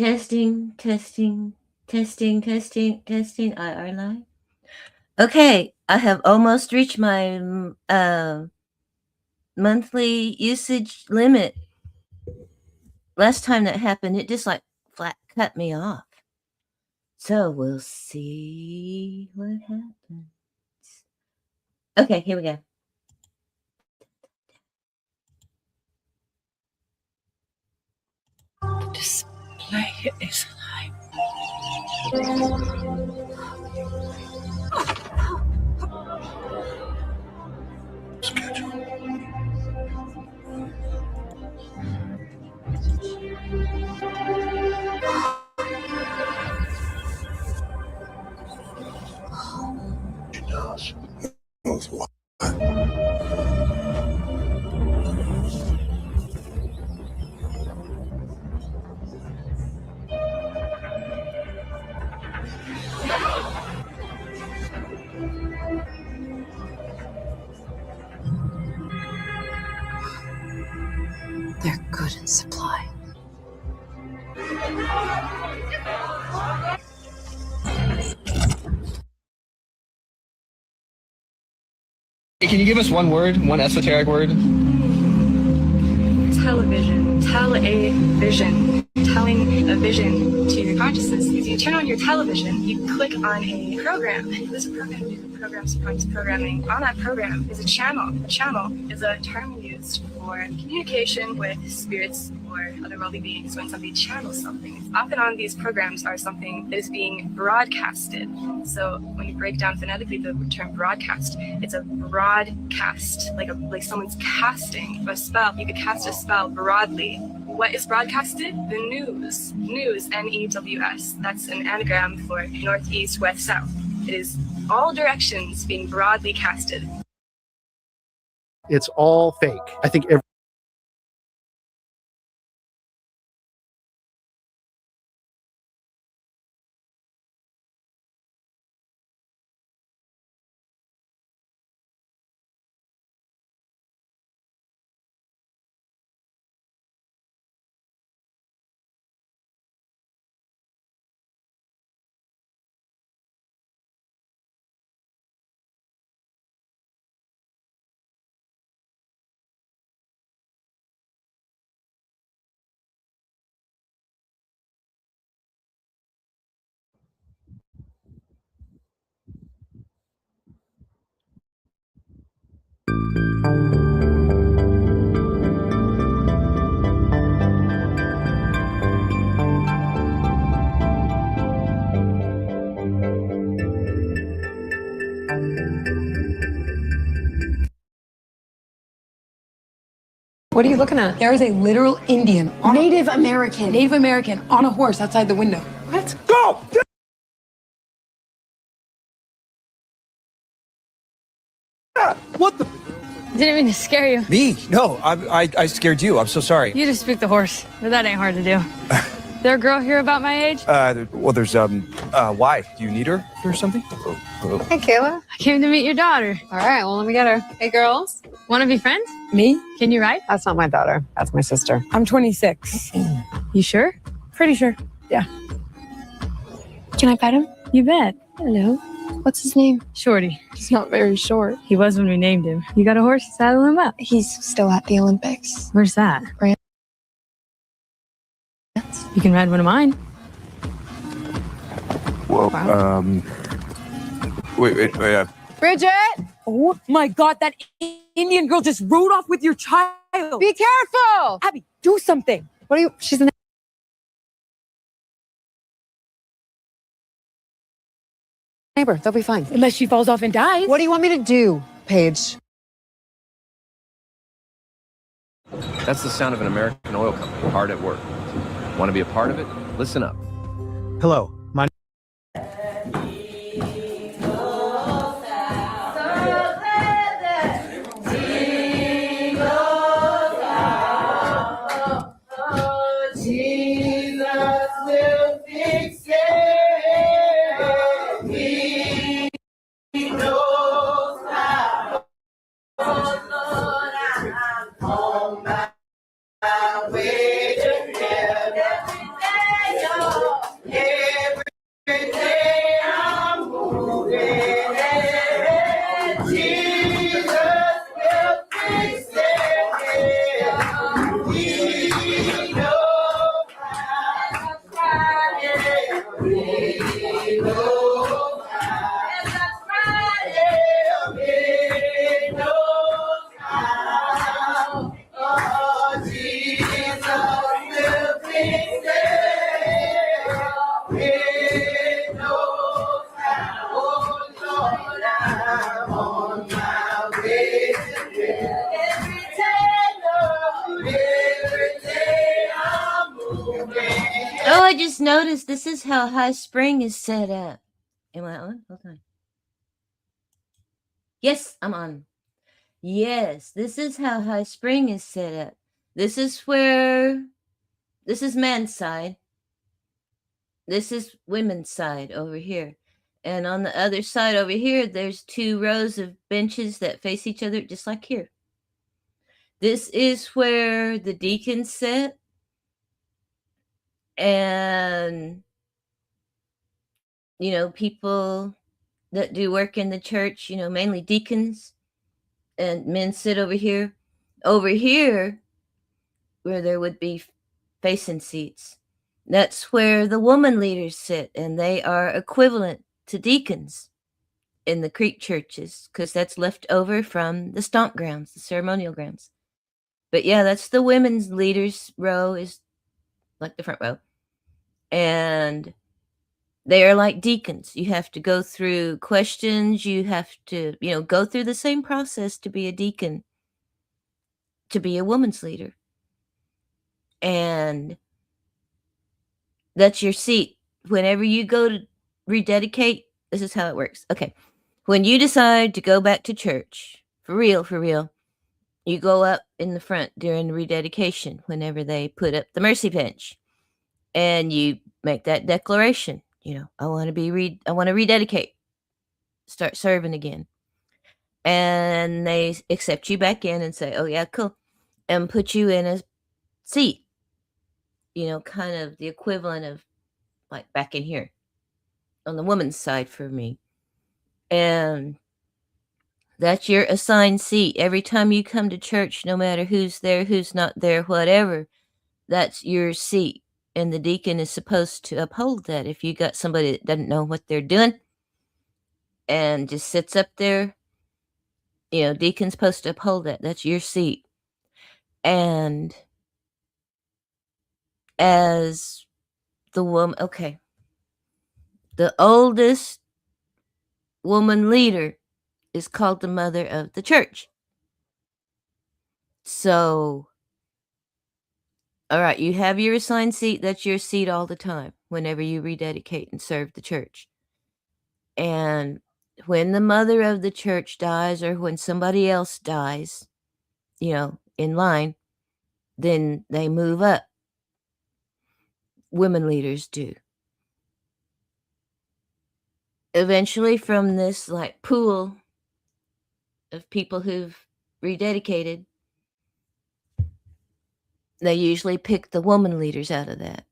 Testing, testing, testing, testing, testing. Are live? Okay, I have almost reached my monthly usage limit. Last time that happened, it just like flat cut me off. So we'll see what happens. Okay, here we go. The display is live. Schedule. She does. Knows what. They're good in supply. Can you give us one word, one esoteric word? Television. Tell a vision. Telling a vision to your consciousness. If you turn on your television, you click on a program. There's a program, new program, sequence programming. On that program is a channel. A channel is a term used for communication with spirits or otherworldly beings when somebody channels something. Often on these programs are something that is being broadcasted. So when you break down phonetically the term broadcast, it's a broadcast, like someone's casting a spell. You could cast a spell broadly. What is broadcasted? The news. News, N-E-W-S. That's an anagram for northeast, west, south. It is all directions being broadly casted. It's all fake. I think What are you looking at? There is a literal Indian, Native American on a horse outside the window. Let's go! what the? Didn't mean to scare you. Me? No, I scared you. I'm so sorry. You just speak the horse, but that ain't hard to do. There a girl here about my age? Well, there's, why? Do you need her or something? Hey, Kayla. I came to meet your daughter. All right, well, let me get her. Hey, girls. Want to be friends? Me? Can you ride? That's not my daughter. That's my sister. I'm 26. You sure? Pretty sure. Yeah. Can I pet him? You bet. Hello. What's his name? Shorty. He's not very short. He was when we named him. You got a horse? Saddle him up. He's still at the Olympics. Where's that? France. You can ride one of mine. Whoa, Wow. Wait, Bridget, Oh my God, that Indian girl just rode off with your child. be careful. Abby, do something. What are you? She's an neighbor. They'll be fine. Unless she falls off and dies. What do you want me to do, Paige? That's the sound of an American oil company hard at work. Want to be a part of it? Listen up. Hello. My Oh, I just noticed this is how High Spring is set up. Am I on? Hold on. Yes, I'm on. Yes, this is how High Spring is set up. This is man's side. This is women's side over here. And on the other side over here, there's 2 rows of benches that face each other, just like here. This is where the deacons sit. And, people that do work in the church, mainly deacons, and men sit over here. Over here, where there would be facing seats, that's where the woman leaders sit, and they are equivalent to deacons in the Creek churches, because that's left over from the stomp grounds, the ceremonial grounds. But yeah, that's the women's leaders row, is like the front row. And they are like deacons. You have to go through questions. You have to, go through the same process to be a deacon, to be a woman's leader. And that's your seat. Whenever you go to rededicate, this is how it works. Okay. When you decide to go back to church, for real, you go up in the front during the rededication whenever they put up the mercy bench. And you make that declaration, I want to rededicate, start serving again. And they accept you back in and say, oh yeah, cool. And put you in a seat, kind of the equivalent of like back in here on the woman's side for me. And that's your assigned seat. Every time you come to church, no matter who's there, who's not there, whatever, that's your seat. And the deacon is supposed to uphold that. If you got somebody that doesn't know what they're doing and just sits up there, deacon's supposed to uphold that. That's your seat. And as the woman, okay, the oldest woman leader is called the mother of the church. So, all right, you have your assigned seat. That's your seat all the time whenever you rededicate and serve the church. And when the mother of the church dies, or when somebody else dies, in line, then they move up. Women leaders do. Eventually, from this like pool of people who've rededicated, they usually pick the woman leaders out of that.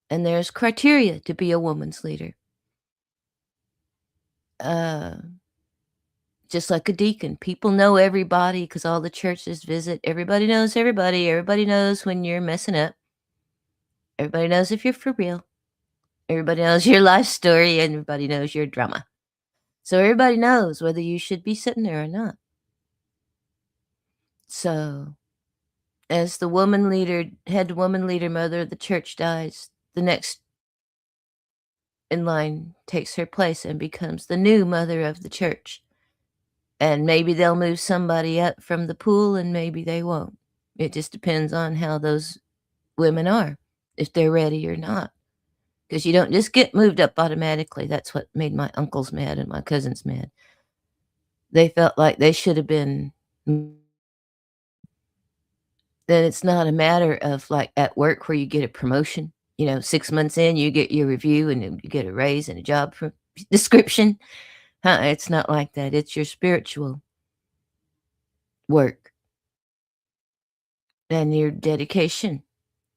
And there's criteria to be a woman's leader. Just like a deacon. People know everybody because all the churches visit. Everybody knows everybody. Everybody knows when you're messing up. Everybody knows if you're for real. Everybody knows your life story. And everybody knows your drama. So everybody knows whether you should be sitting there or not. So as the woman leader, head woman leader, mother of the church dies, the next in line takes her place and becomes the new mother of the church. And maybe they'll move somebody up from the pool and maybe they won't. It just depends on how those women are, if they're ready or not. Because you don't just get moved up automatically. That's what made my uncles mad and my cousins mad. They felt like they should have been. Then it's not a matter of like at work where you get a promotion. 6 months in, you get your review and you get a raise and a job description. It's not like that. It's your spiritual work and your dedication.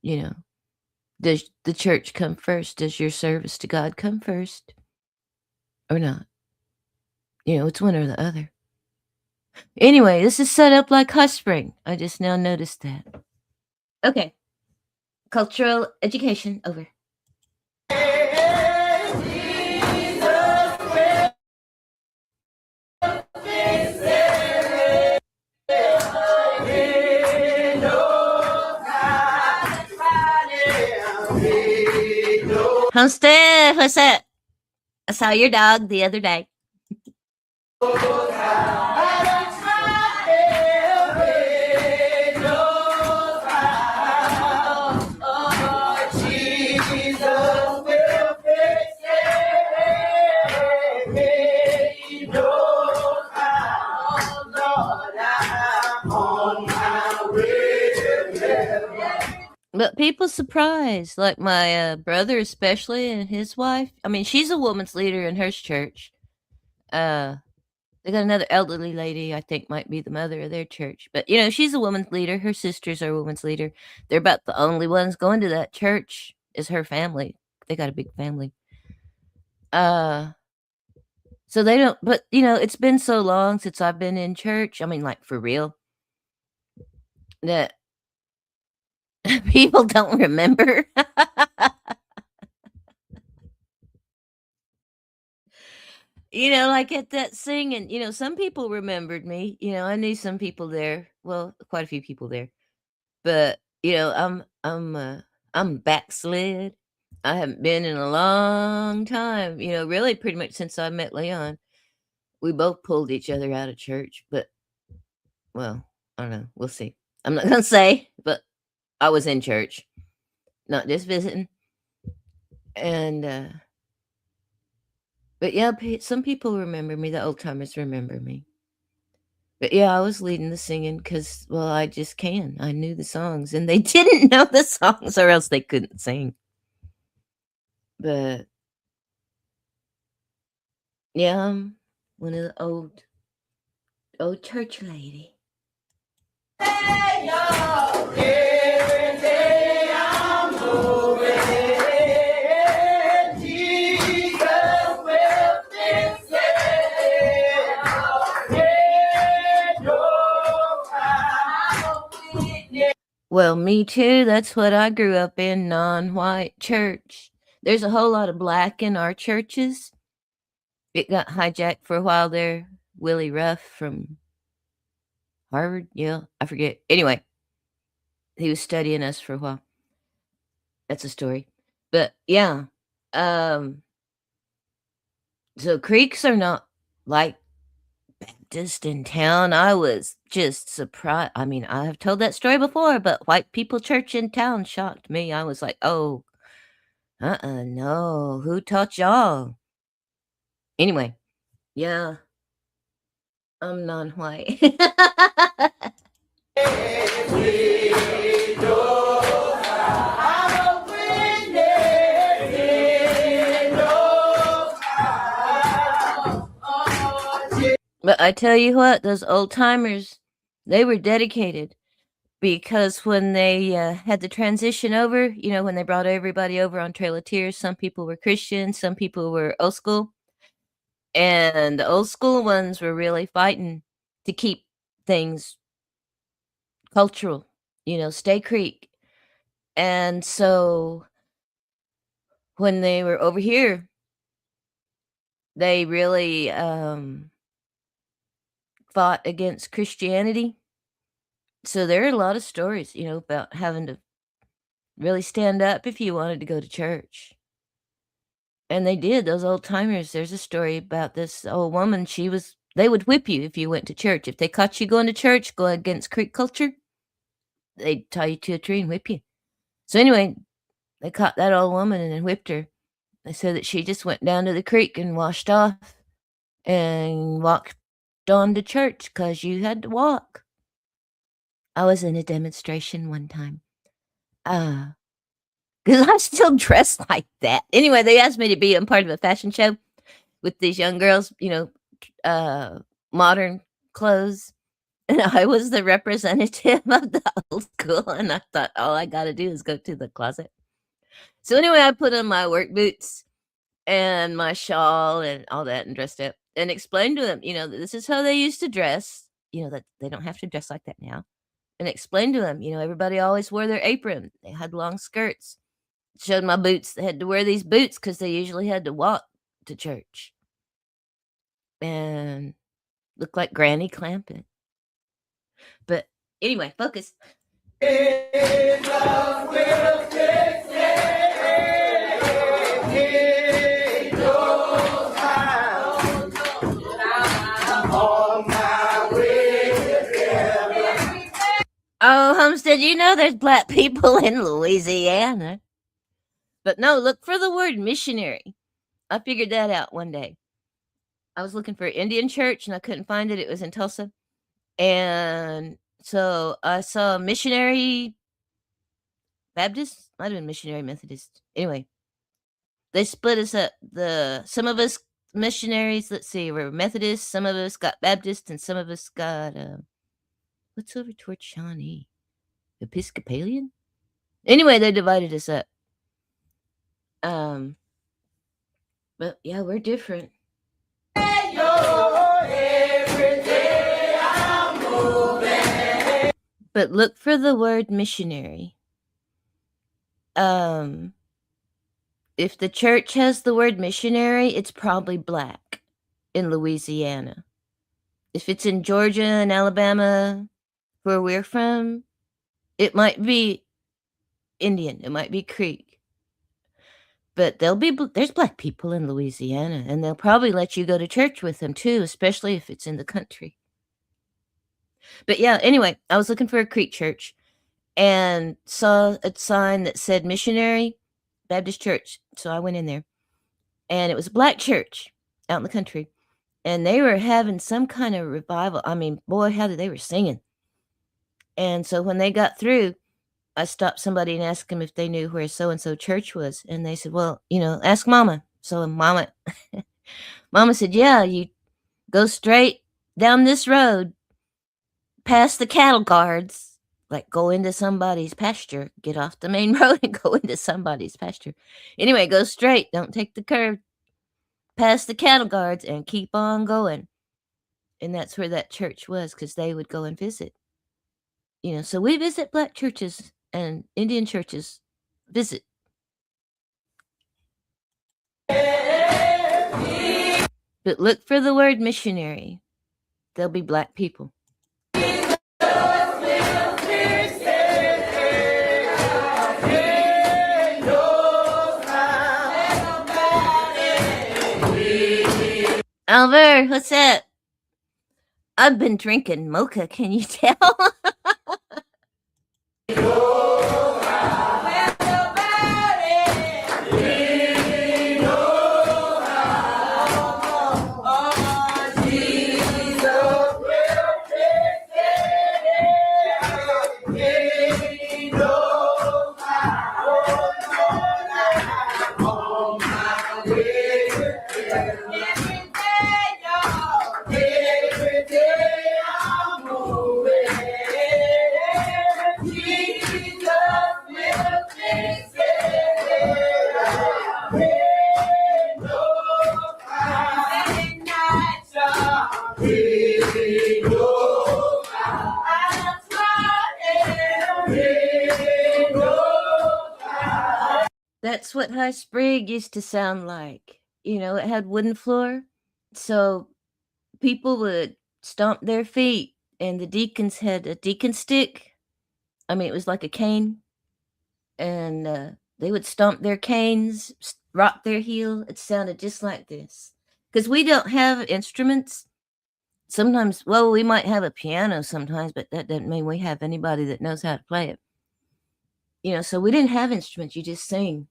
Does the church come first? Does your service to God come first or not? It's one or the other. Anyway, this is set up like High Spring. I just now noticed that. Okay. Cultural education over. Huh, Steph, what's up? I saw your dog the other day. But people surprised, like my brother especially and his wife. I mean, she's a woman's leader in her church. They got another elderly lady, I think might be the mother of their church. But, you know, she's a woman's leader. Her sisters are women's leader. They're about the only ones going to that church is her family. They got a big family. So they don't, but, you know, it's been so long since I've been in church. I mean, like, for real, that people don't remember. You know, like at that singing, you know, some people remembered me. You know, I knew some people there. Well, quite a few people there. But, you know, I'm backslid. I haven't been in a long time, you know, really pretty much since I met Leon. We both pulled each other out of church, but well, I don't know. We'll see. I'm not gonna say, but I was in church, not just visiting. And but yeah, some people remember me. The old timers remember me. But yeah, I was leading the singing because, well, I just can. I knew the songs, and they didn't know the songs, or else they couldn't sing. But yeah, I'm one of the old church lady. Well, me too. That's what I grew up in, non-white church. There's a whole lot of black in our churches. It got hijacked for a while there. Willie Ruff from Harvard, yeah, I forget. Anyway, he was studying us for a while. That's a story. But yeah, so Creeks are not like Baptist in town. I was just surprised. I mean, I have told that story before, but white people church in town shocked me. I was like, oh, no. Who taught y'all? Anyway, yeah, I'm non-white. But I tell you what, those old timers, they were dedicated, because when they had the transition over, you know, when they brought everybody over on Trail of Tears, some people were Christian, some people were old school. And the old school ones were really fighting to keep things cultural, you know, Stay Creek. And so when they were over here, they really fought against Christianity. So there are a lot of stories, you know, about having to really stand up if you wanted to go to church. And they did, those old timers. There's a story about this old woman. They would whip you if you went to church. If they caught you going to church, go against Creek culture, they'd tie you to a tree and whip you. So anyway, they caught that old woman and then whipped her. They said that she just went down to the creek and washed off and walked on to church because you had to walk. I was in a demonstration one time. Because I still dress like that. Anyway, they asked me to be a part of a fashion show with these young girls, you know, modern clothes. And I was the representative of the old school. And I thought, all I got to do is go to the closet. So anyway, I put on my work boots and my shawl and all that and dressed up and explained to them, you know, that this is how they used to dress, you know, that they don't have to dress like that now. And explained to them, you know, everybody always wore their apron. They had long skirts. Showed my boots. They had to wear these boots because they usually had to walk to church. And looked like Granny Clampett. But anyway, focus. said, you know, there's black people in Louisiana. But no, look for the word missionary. I figured that out one day. I was looking for Indian church and I couldn't find it. It was in Tulsa. And so I saw missionary Baptist, might have been missionary Methodist. Anyway, they split us up. Some of us missionaries, let's see, were Methodist, some of us got Baptist, and some of us got what's over towards Shawnee? Episcopalian? Anyway, they divided us up. But yeah, we're different. But look for the word missionary. If the church has the word missionary, it's probably black in Louisiana. If it's in Georgia and Alabama, where we're from, it might be Indian. It might be Creek. But there's black people in Louisiana, and they'll probably let you go to church with them too, especially if it's in the country. But yeah, anyway, I was looking for a Creek church and saw a sign that said missionary Baptist church. So I went in there, and it was a black church out in the country, and they were having some kind of revival. I mean, boy, they were singing. And so when they got through, I stopped somebody and asked them if they knew where so-and-so church was. And they said, well, ask Mama. So Mama said, yeah, you go straight down this road, past the cattle guards, like go into somebody's pasture, get off the main road and go into somebody's pasture. Anyway, go straight. Don't take the curve. Past the cattle guards and keep on going. And that's where that church was, because they would go and visit. So we visit black churches and Indian churches. Visit. But look for the word missionary. They'll be black people. Albert, what's up? I've been drinking mocha, can you tell? That's what High Sprig used to sound like. It had wooden floor. So people would stomp their feet, and the deacons had a deacon stick. I mean, it was like a cane. And they would stomp their canes, rock their heel. It sounded just like this. Because we don't have instruments. Sometimes, we might have a piano sometimes, but that doesn't mean we have anybody that knows how to play it. So we didn't have instruments. You just sing.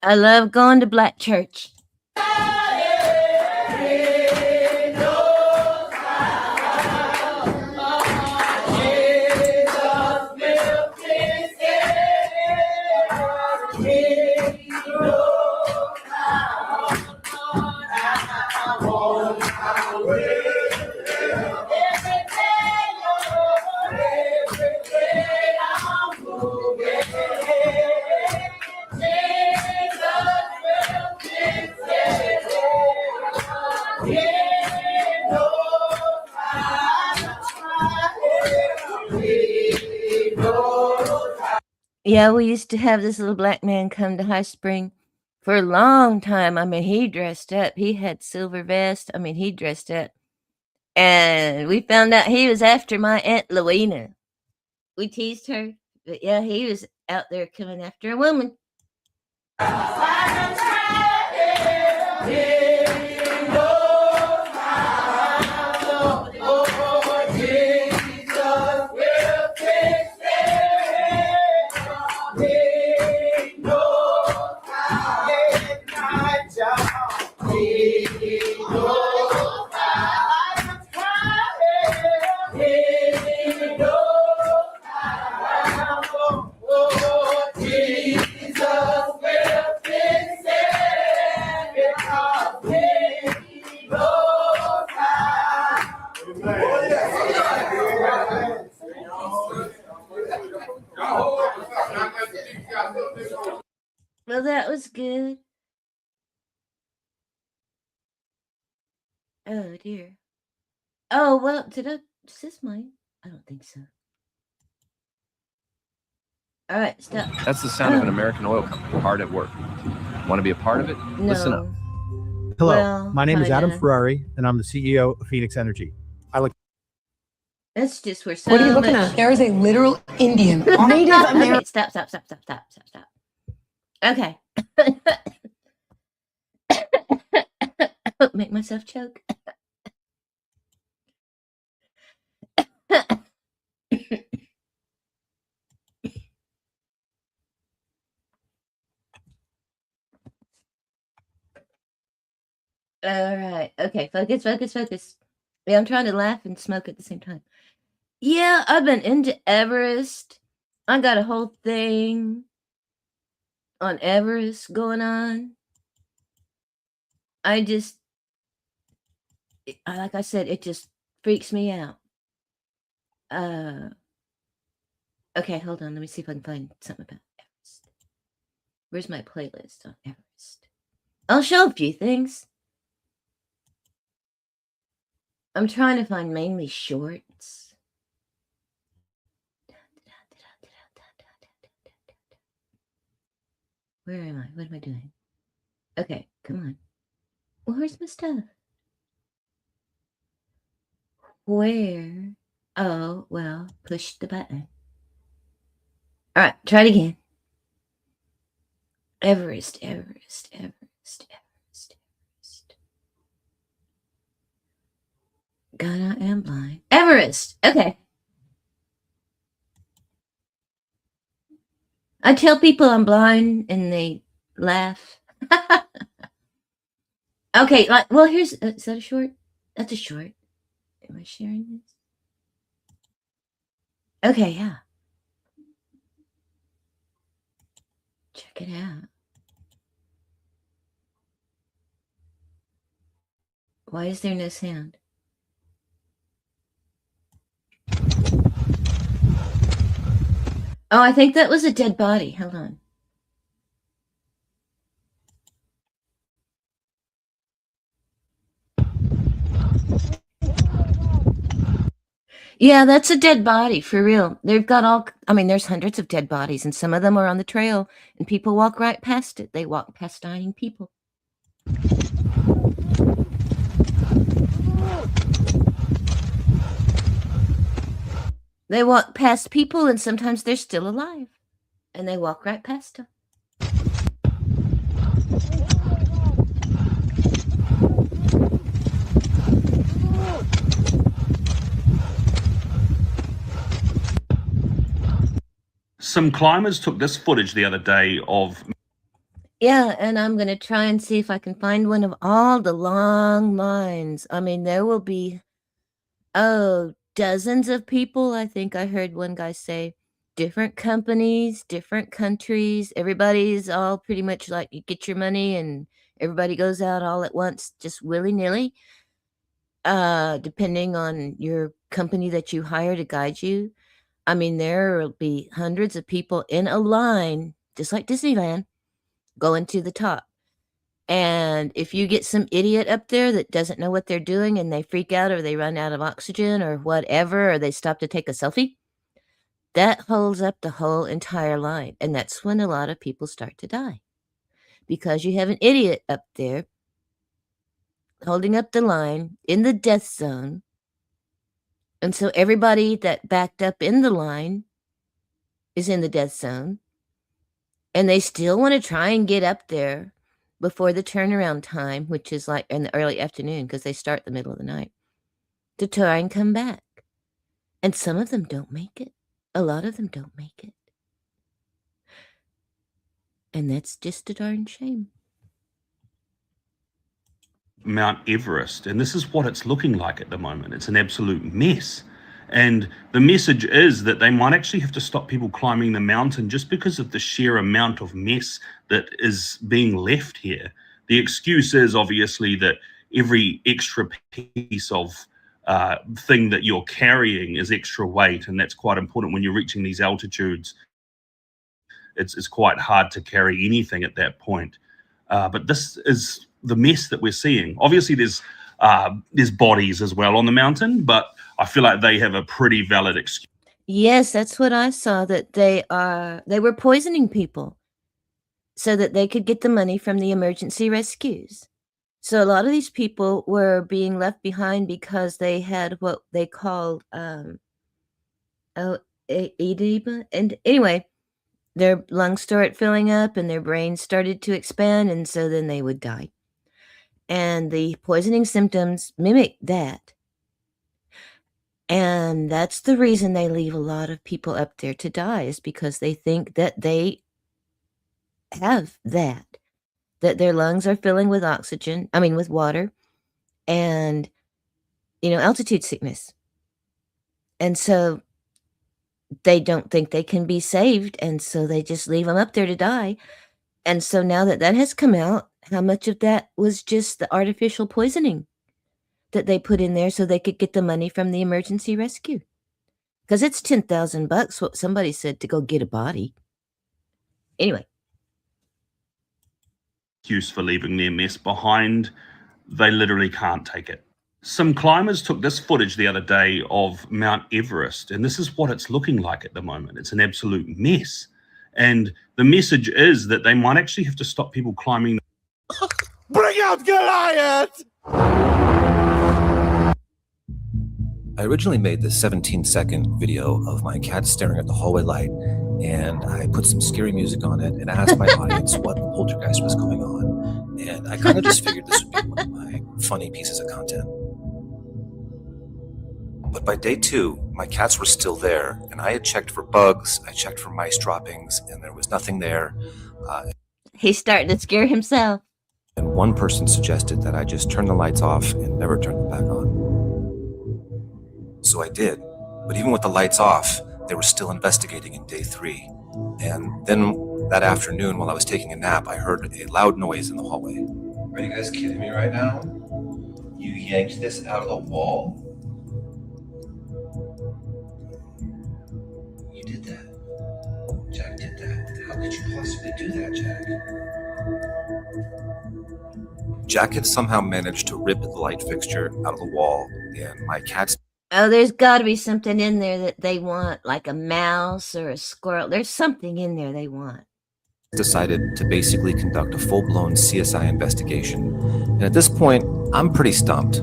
I love going to black church. Yeah, we used to have this little black man come to High Spring for a long time. I mean, he dressed up. He had silver vest. I mean, he dressed up. And we found out he was after my Aunt Louina. We teased her. But yeah, he was out there coming after a woman. Well, that was good. Oh, dear. Oh, well, is this mine? I don't think so. All right, stop. That's the sound of an American oil company hard at work. Want to be a part of it? Listen up. Hello, Well, my name is Adam kinda. Ferrari, and I'm the CEO of Phoenix Energy. That's just where so What are you looking much- at? There is a literal Indian, Native American. Okay, stop. Okay. Make myself choke. All right. Okay. Focus. Yeah, I'm trying to laugh and smoke at the same time. Yeah, I've been into Everest. I got a whole thing on Everest going on. Like I said, it just freaks me out. Okay, hold on. Let me see if I can find something about Everest. Where's my playlist on Everest? I'll show a few things. I'm trying to find mainly shorts. Where am I? What am I doing? Okay, come on. Well, where's my stuff? Where? Oh, well, push the button. All right, try it again. Everest. God, I am blind. Everest. Okay. I tell people I'm blind and they laugh. Okay, well, here's, is that a short? That's a short. Am I sharing this? Okay, yeah. Check it out. Why is there no sound? Oh, I think that was a dead body. Hold on. Yeah, that's a dead body, for real. They've got there's hundreds of dead bodies, and some of them are on the trail, and people walk right past it. They walk past dying people. They walk past people, and sometimes they're still alive, and they walk right past them. Some climbers took this footage the other day of... Yeah, and I'm going to try and see if I can find one of all the long lines. I mean, there will be, dozens of people. I think I heard one guy say different companies, different countries. Everybody's all pretty much like you get your money and everybody goes out all at once, just willy-nilly, depending on your company that you hire to guide you. I mean, there will be hundreds of people in a line, just like Disneyland, going to the top. And if you get some idiot up there that doesn't know what they're doing and they freak out or they run out of oxygen or whatever, or they stop to take a selfie, that holds up the whole entire line. And that's when a lot of people start to die. Because you have an idiot up there holding up the line in the death zone. And so everybody that backed up in the line is in the death zone. And they still want to try and get up there before the turnaround time, which is like in the early afternoon because they start the middle of the night, to try and come back. And some of them don't make it. A lot of them don't make it. And that's just a darn shame. Mount Everest, and this is what it's looking like at the moment. It's an absolute mess. And the message is that they might actually have to stop people climbing the mountain just because of the sheer amount of mess that is being left here. The excuse is obviously that every extra piece of thing that you're carrying is extra weight, and that's quite important when you're reaching these altitudes. It's quite hard to carry anything at that point. But this is the mess that we're seeing. Obviously, there's bodies as well on the mountain, but I feel like they have a pretty valid excuse. Yes, that's what I saw, that they were poisoning people so that they could get the money from the emergency rescues. So a lot of these people were being left behind because they had what they called edema. And anyway, their lungs started filling up and their brains started to expand, and so then they would die. And the poisoning symptoms mimic that. And that's the reason they leave a lot of people up there to die, is because they think that they have that their lungs are filling with with water, and, altitude sickness. And so they don't think they can be saved, and so they just leave them up there to die. And so now that has come out, how much of that was just the artificial poisoning that they put in there so they could get the money from the emergency rescue? Because it's $10,000, what somebody said, to go get a body. Anyway. Excuse for leaving their mess behind. They literally can't take it. Some climbers took this footage the other day of Mount Everest, and this is what it's looking like at the moment. It's an absolute mess. And the message is that they might actually have to stop people climbing. Bring out Goliath! I originally made this 17-second video of my cat staring at the hallway light, and I put some scary music on it and asked my audience what poltergeist was going on. And I kind of just figured this would be one of my funny pieces of content. But by day 2, my cats were still there, and I had checked for bugs, I checked for mice droppings, and there was nothing there. He's starting to scare himself. And one person suggested that I just turn the lights off and never turn them back on. So I did, but even with the lights off, they were still investigating in day 3. And then that afternoon, while I was taking a nap, I heard a loud noise in the hallway. Are you guys kidding me right now? You yanked this out of the wall? You did that. Jack did that. How could you possibly do that, Jack? Jack had somehow managed to rip the light fixture out of the wall, and my cats... Oh, there's got to be something in there that they want, like a mouse or a squirrel. There's something in there they want. Decided to basically conduct a full-blown CSI investigation. And at this point, I'm pretty stumped.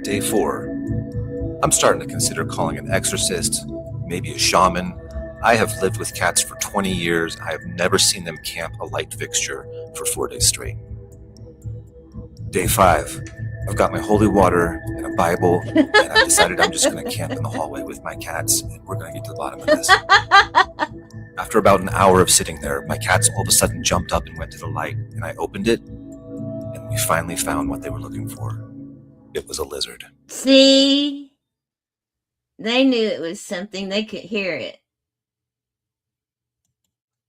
Day 4. I'm starting to consider calling an exorcist, maybe a shaman. I have lived with cats for 20 years. I have never seen them camp a light fixture for 4 days straight. Day 5. I've got my holy water and a Bible, and I decided I'm just going to camp in the hallway with my cats, and we're going to get to the bottom of this. After about an hour of sitting there, my cats all of a sudden jumped up and went to the light, and I opened it, and we finally found what they were looking for. It was a lizard. See? They knew it was something. They could hear it.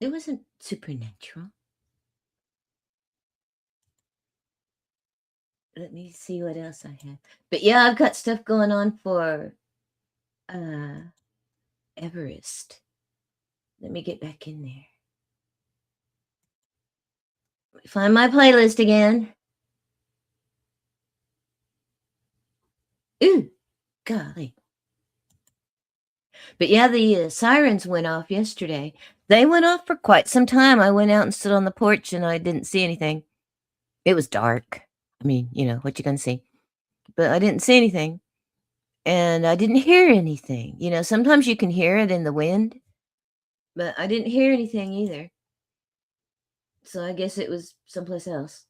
It wasn't supernatural. Let me see what else I have. But yeah, I've got stuff going on for Everest. Let me get back in there. Find my playlist again. Ooh, golly. But yeah, the sirens went off yesterday. They went off for quite some time. I went out and stood on the porch and I didn't see anything. It was dark. I mean, you know, what you gonna see? But I didn't see anything. And I didn't hear anything. You know, sometimes you can hear it in the wind. But I didn't hear anything either. So I guess it was someplace else.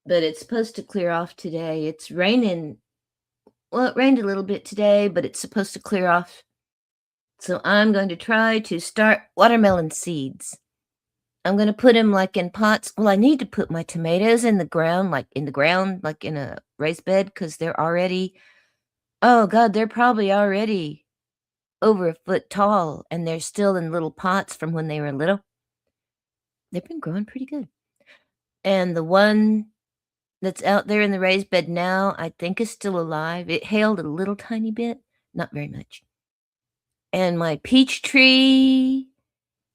But it's supposed to clear off today. It's raining. Well, it rained a little bit today, but it's supposed to clear off. So I'm going to try to start watermelon seeds. I'm going to put them like in pots. Well, I need to put my tomatoes in the ground, like in a raised bed, because they're already, oh God, they're probably already over a foot tall, and they're still in little pots from when they were little. They've been growing pretty good. And the one that's out there in the raised bed now, I think is still alive. It hailed a little tiny bit, not very much. And my peach tree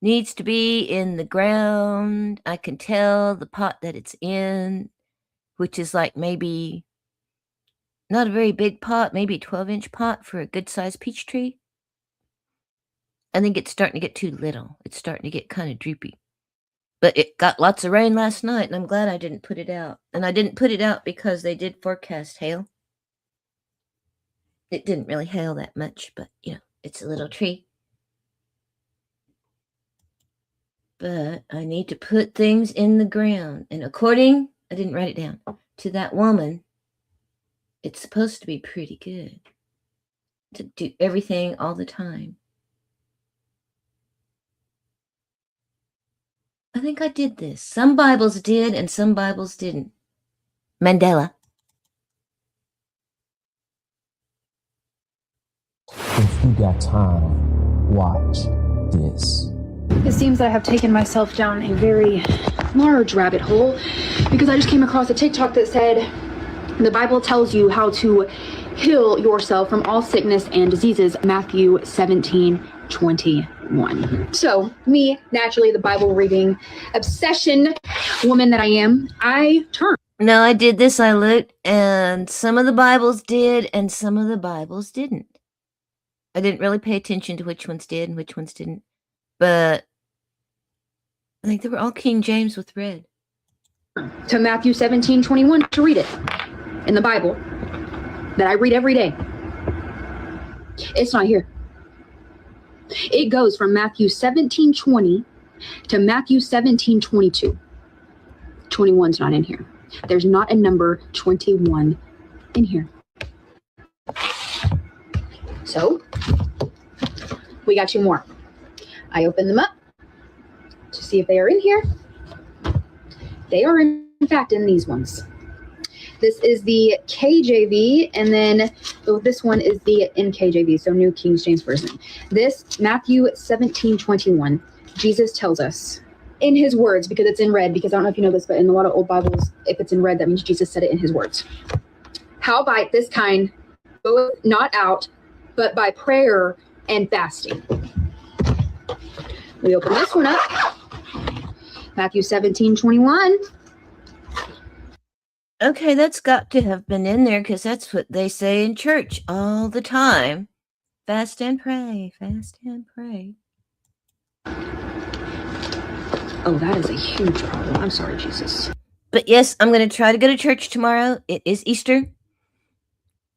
needs to be in the ground. I can tell the pot that it's in, which is like maybe not a very big pot, maybe a 12-inch pot for a good-sized peach tree. I think it's starting to get too little. It's starting to get kind of droopy. But it got lots of rain last night, and I'm glad I didn't put it out. And I didn't put it out because they did forecast hail. It didn't really hail that much, but, you know, it's a little tree. But I need to put things in the ground. And according, I didn't write it down, to that woman, it's supposed to be pretty good. To do everything all the time. I think I did this. Some Bibles did and some Bibles didn't. Mandela. If you got time, watch this. It seems that I have taken myself down a very large rabbit hole because I just came across a TikTok that said the Bible tells you how to heal yourself from all sickness and diseases. Matthew 17:21. So me, naturally, the Bible reading obsession woman that I am, I turned. No, I did this. I looked, and some of the Bibles did, and some of the Bibles didn't. I didn't really pay attention to which ones did and which ones didn't. But I think they were all King James with red. To Matthew 17:21 to read it in the Bible that I read every day. It's not here. It goes from Matthew 17:20 to Matthew 17:22. 21's not in here. There's not a number 21 in here. So, we got two more. I opened them up to see if they are in here. They are in fact in these ones. This is the KJV, and then this one is the NKJV, so New King James Version. This, Matthew 17:21, Jesus tells us in his words, because it's in red, because I don't know if you know this, but in a lot of old Bibles, if it's in red, that means Jesus said it in his words. Howbeit this kind goeth not out, but by prayer and fasting. We open this one up. Matthew 17:21. Okay, that's got to have been in there because that's what they say in church all the time. Fast and pray, fast and pray. Oh, that is a huge problem. I'm sorry, Jesus. But yes, I'm going to try to go to church tomorrow. It is Easter.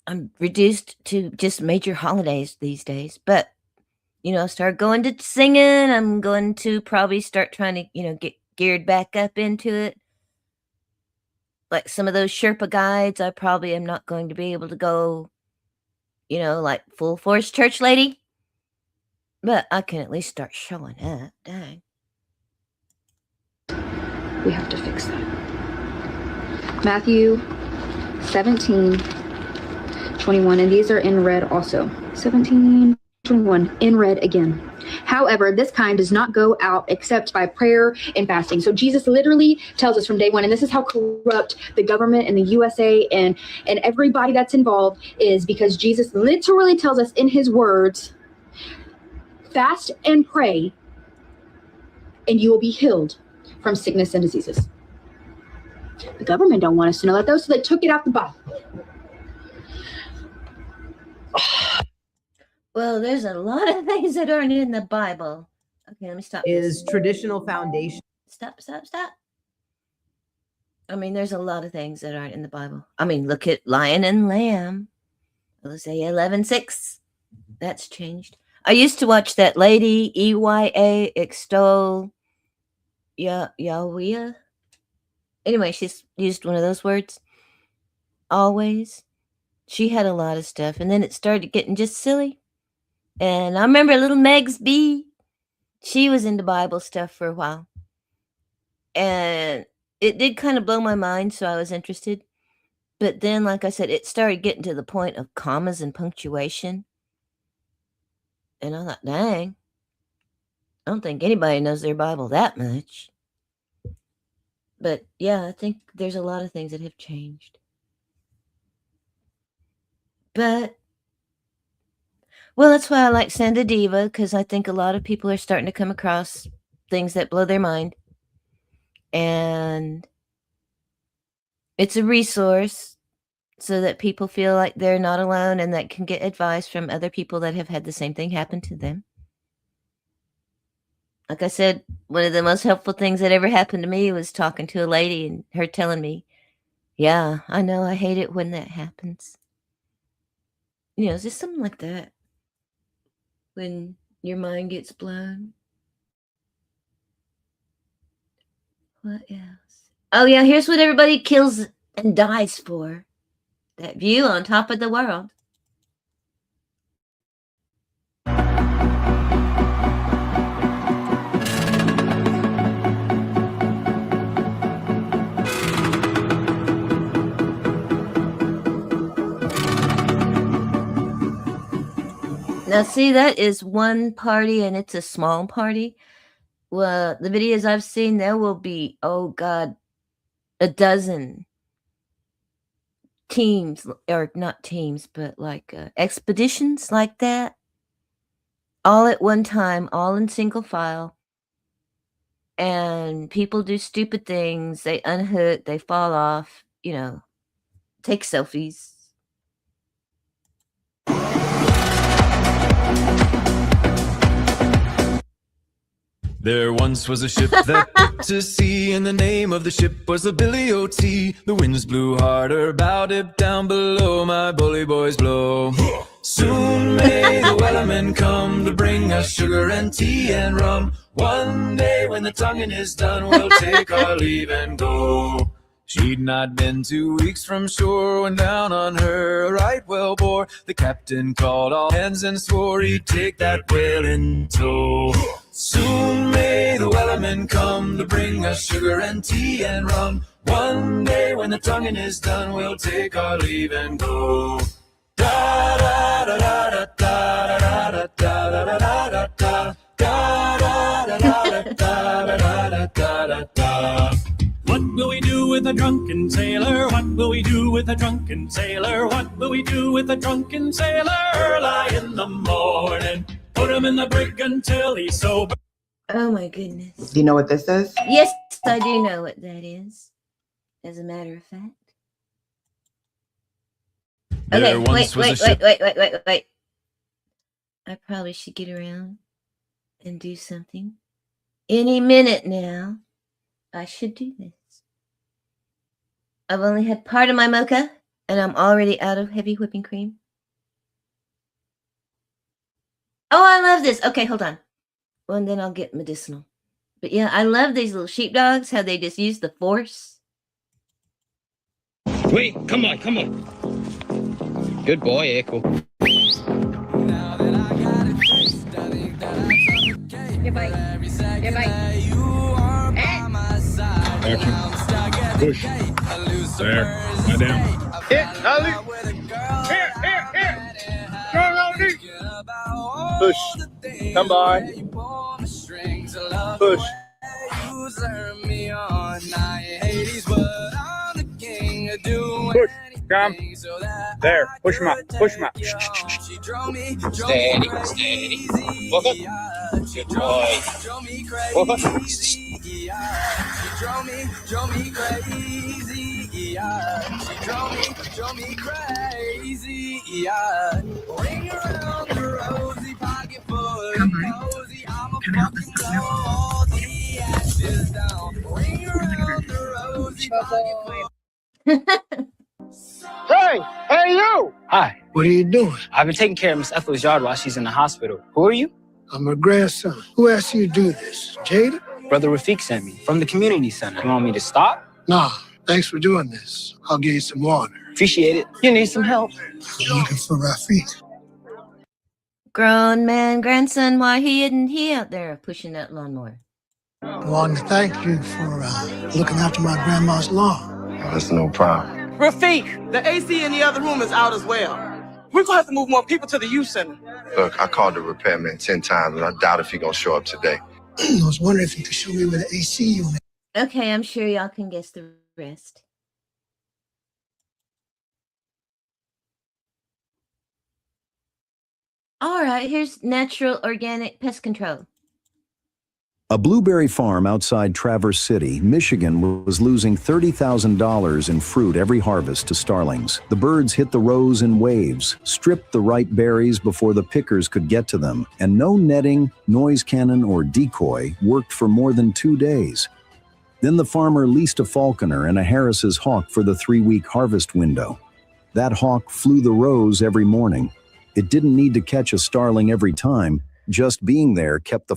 I'm reduced to just major holidays these days. But, you know, start going to singing. I'm going to probably start trying to, you know, get geared back up into it. like some of those Sherpa guides, I probably am not going to be able to go, like full force church lady. But I can at least start showing up. Dang. We have to fix that. Matthew 17:21, and these are in red also. 17:21 in red again. However, this kind does not go out except by prayer and fasting. So Jesus literally tells us from day one, and this is how corrupt the government and the USA and everybody that's involved is, because Jesus literally tells us in his words, fast and pray, and you will be healed from sickness and diseases. The government don't want us to know that though, so they took it out the Bible. Well, there's a lot of things that aren't in the Bible. Okay, let me stop. Is traditional foundation. Stop. I mean, there's a lot of things that aren't in the Bible. I mean, look at Lion and Lamb. Hosea 11:6. That's changed. I used to watch that lady, EYA, extol Yahweh. Anyway, she's used one of those words. Always. She had a lot of stuff. And then it started getting just silly. And I remember little Megs B. She was into Bible stuff for a while. And it did kind of blow my mind, so I was interested. But then, like I said, it started getting to the point of commas and punctuation. And I thought, dang, I don't think anybody knows their Bible that much. But yeah, I think there's a lot of things that have changed. But, well, that's why I like Sanda Diva, because I think a lot of people are starting to come across things that blow their mind. And it's a resource so that people feel like they're not alone and that can get advice from other people that have had the same thing happen to them. Like I said, one of the most helpful things that ever happened to me was talking to a lady and her telling me, yeah, I know, I hate it when that happens. It's just something like that. When your mind gets blown. What else? Oh, yeah, here's what everybody kills and dies for. That view on top of the world. Now, see, that is one party, and it's a small party. Well, the videos I've seen, there will be, oh God, a dozen teams, or not teams, but like expeditions like that, all at one time, all in single file. And people do stupid things. They unhook, they fall off, take selfies. There once was a ship that put to sea, and the name of the ship was the Billy O.T. The winds blew harder, bowed it down below, my bully boys blow. Soon may the wellerman come to bring us sugar and tea and rum. One day when the tonguing is done, we'll take our leave and go. She'd not been 2 weeks from shore when down on her a right whale bore. The captain called all hands and swore he'd take that whale in tow. Soon may the wellerman come to bring us sugar and tea and rum. One day when the tonguing is done, we'll take our leave and go. Da da da da da da da da da da da da da da da. What will we do with a drunken sailor? What will we do with a drunken sailor? What will we do with a drunken sailor? Early in the morning, put him in the brig until he's sober. Oh my goodness. Do you know what this is? Yes, I do know what that is. As a matter of fact. Okay, wait. I probably should get around and do something. Any minute now, I should do this. I've only had part of my mocha, and I'm already out of heavy whipping cream. Oh, I love this. Okay, hold on. Well, and then I'll get medicinal. But yeah, I love these little sheepdogs, how they just use the force. Wait, come on, come on. Good boy, Echo. Get bite. Get bite. Action. Push. There. Lie down. Hit, Ali. Here. Strong on knee. Push. Come by. Push. Push. Come. There. Push him up. Push him up. Steady, steady. Walk up. Good boy. Walk up. Hey, you! Hi. What are you doing? I've been taking care of Miss Ethel's yard while she's in the hospital. Who are you? I'm her grandson. Who asked you to do this? Jada? Brother Rafiq sent me from the community center. You want me to stop? Nah, thanks for doing this. I'll get you some water. Appreciate it. You need some help. You looking for Rafiq? Grown man, grandson, why he isn't he out there pushing that lawnmower? I wanted to thank you for looking after my grandma's lawn. That's no problem. Rafiq, the AC in the other room is out as well. We're gonna have to move more people to the youth center. Look, I called the repairman 10 times, and I doubt if he's gonna show up today. I was wondering if you could show me where the AC unit. Okay, I'm sure y'all can guess the rest. All right, here's natural organic pest control. A blueberry farm outside Traverse City, Michigan, was losing $30,000 in fruit every harvest to starlings. The birds hit the rows in waves, stripped the ripe berries before the pickers could get to them, and no netting, noise cannon, or decoy worked for more than 2 days. Then the farmer leased a falconer and a Harris's hawk for the 3-week harvest window. That hawk flew the rows every morning. It didn't need to catch a starling every time. Just being there kept the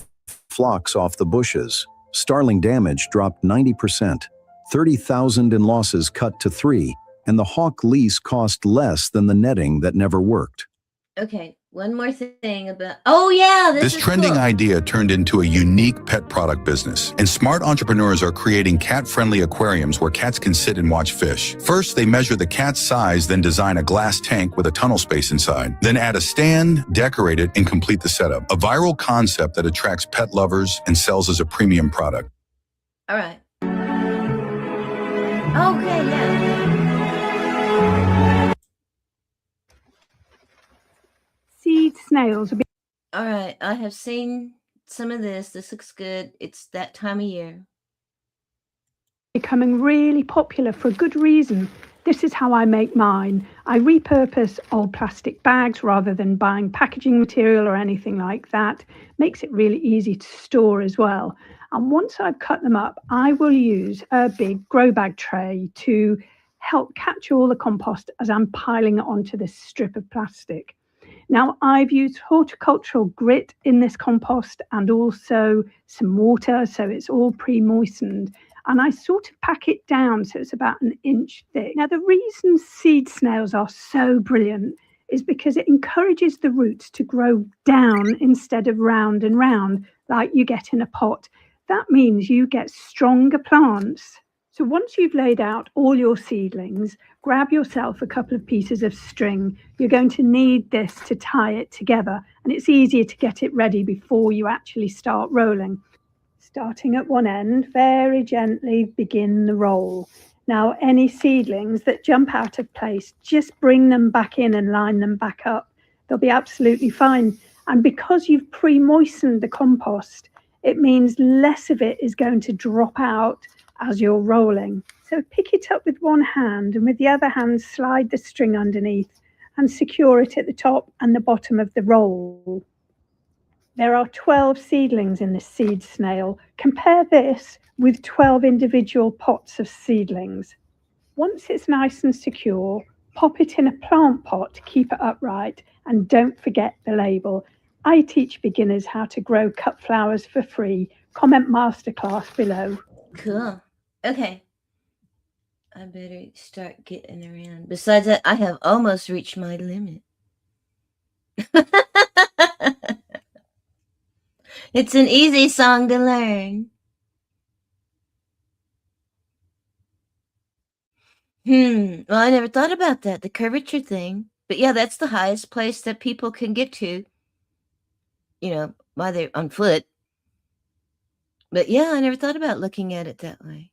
flocks off the bushes. Starling damage dropped 90%. 30,000 in losses cut to 3, and the hawk lease cost less than the netting that never worked. Okay, one more thing about. Oh yeah, This is trending cool. idea turned into a unique pet product business, and smart entrepreneurs are creating cat-friendly aquariums where cats can sit and watch fish. First, they measure the cat's size, then design a glass tank with a tunnel space inside. Then add a stand, decorate it, and complete the setup. A viral concept that attracts pet lovers and sells as a premium product. All right. Okay, yeah. Seed snails. All right, I have seen some of this. This looks good. It's that time of year. Becoming really popular for a good reason. This is how I make mine. I repurpose old plastic bags rather than buying packaging material or anything like that. Makes it really easy to store as well. And once I've cut them up, I will use a big grow bag tray to help catch all the compost as I'm piling it onto this strip of plastic. Now, I've used horticultural grit in this compost and also some water, so it's all pre-moistened. And I sort of pack it down so it's about 1 inch thick. Now, the reason seed snails are so brilliant is because it encourages the roots to grow down instead of round and round like you get in a pot. That means you get stronger plants. So once you've laid out all your seedlings, grab yourself a couple of pieces of string. You're going to need this to tie it together, and it's easier to get it ready before you actually start rolling. Starting at one end, very gently begin the roll. Now, any seedlings that jump out of place, just bring them back in and line them back up. They'll be absolutely fine. And because you've pre-moistened the compost, it means less of it is going to drop out as you're rolling. So pick it up with one hand and with the other hand slide the string underneath and secure it at the top and the bottom of the roll. There are 12 seedlings in this seed snail. Compare this with 12 individual pots of seedlings. Once it's nice and secure, pop it in a plant pot to keep it upright, and don't forget the label. I teach beginners how to grow cut flowers for free. Comment masterclass below. Cool. Okay. I better start getting around. Besides that, I have almost reached my limit. It's an easy song to learn. Well, I never thought about that, the curvature thing. But yeah, that's the highest place that people can get to, while they're on foot. But yeah, I never thought about looking at it that way.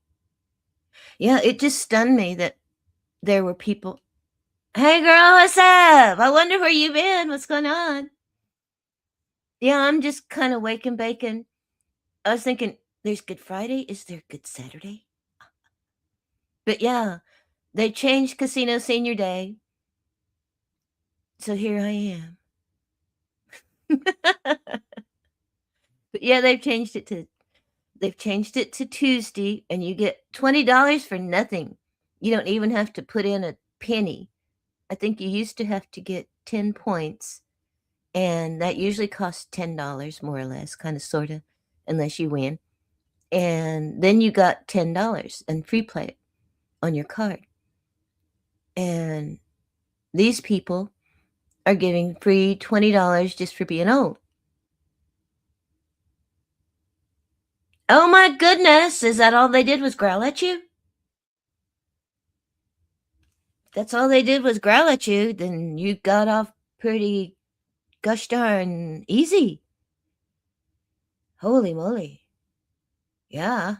Yeah, it just stunned me that there were people. Hey girl, what's up? I wonder where you been. What's going on? Yeah, I'm just kind of waking bacon. I was thinking, there's Good Friday. Is there Good Saturday? But yeah, they changed Casino Senior Day. So here I am. But yeah, they've changed it to Tuesday, and you get $20 for nothing. You don't even have to put in a penny. I think you used to have to get 10 points, and that usually costs $10 more or less, kind of sort of, unless you win. And then you got $10 and free play on your card. And these people are giving free $20 just for being old. Oh my goodness, is that all they did was growl at you? If that's all they did was growl at you, then you got off pretty gosh darn easy. Holy moly. Yeah.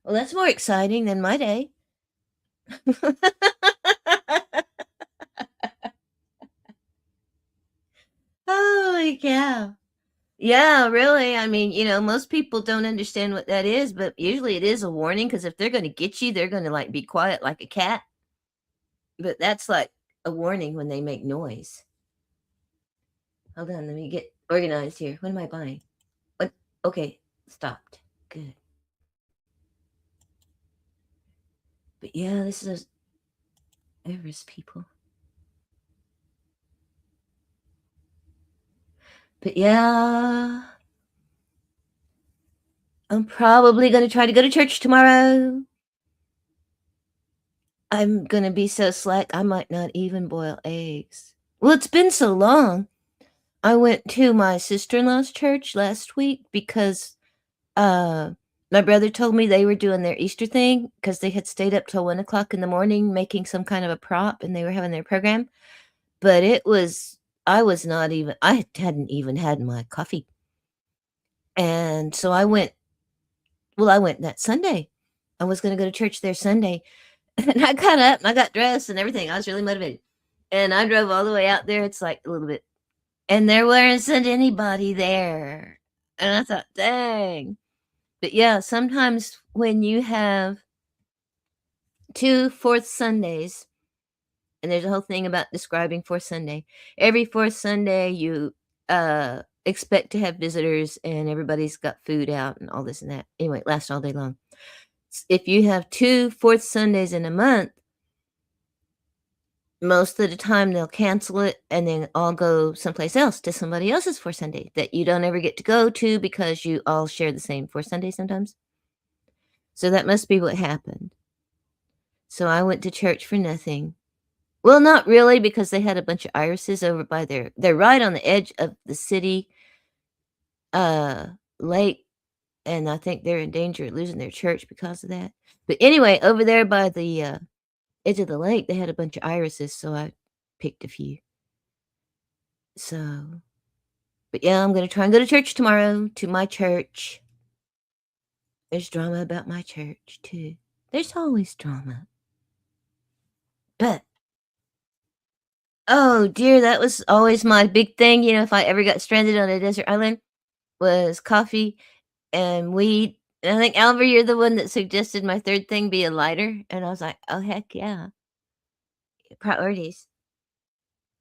Well, that's more exciting than my day. Holy cow. Yeah, really. I mean, most people don't understand what that is, but usually it is a warning, because if they're going to get you, they're going to be quiet like a cat. But that's like a warning when they make noise. Hold on, let me get organized here. What am I buying? What? Okay, stopped. Good. But yeah, this is Everest people. But yeah, I'm probably going to try to go to church tomorrow. I'm going to be so slack, I might not even boil eggs. Well, it's been so long. I went to my sister-in-law's church last week because my brother told me they were doing their Easter thing, because they had stayed up till 1 o'clock in the morning making some kind of a prop, and they were having their program. But I hadn't even had my coffee. And so I went that Sunday. I was going to go to church there Sunday. And I got up and I got dressed and everything. I was really motivated. And I drove all the way out there. It's like a little bit. And there wasn't anybody there. And I thought, dang. But yeah, sometimes when you have 2 fourth Sundays, and there's a whole thing about describing fourth Sunday. Every fourth Sunday, you expect to have visitors, and everybody's got food out and all this and that. Anyway, it lasts all day long. If you have 2 fourth Sundays in a month, most of the time they'll cancel it and then all go someplace else to somebody else's fourth Sunday that you don't ever get to go to, because you all share the same fourth Sunday sometimes. So that must be what happened. So I went to church for nothing. Well, not really, because they had a bunch of irises over by they're right on the edge of the city lake, and I think they're in danger of losing their church because of that. But anyway, over there by the edge of the lake, they had a bunch of irises, so I picked a few. So, but yeah, I'm going to try and go to church tomorrow, to my church. There's drama about my church, too. There's always drama. But, oh dear, that was always my big thing, if I ever got stranded on a desert island, was coffee and weed. And I think, Albert, you're the one that suggested my third thing be a lighter. And I was like, oh, heck yeah. Priorities.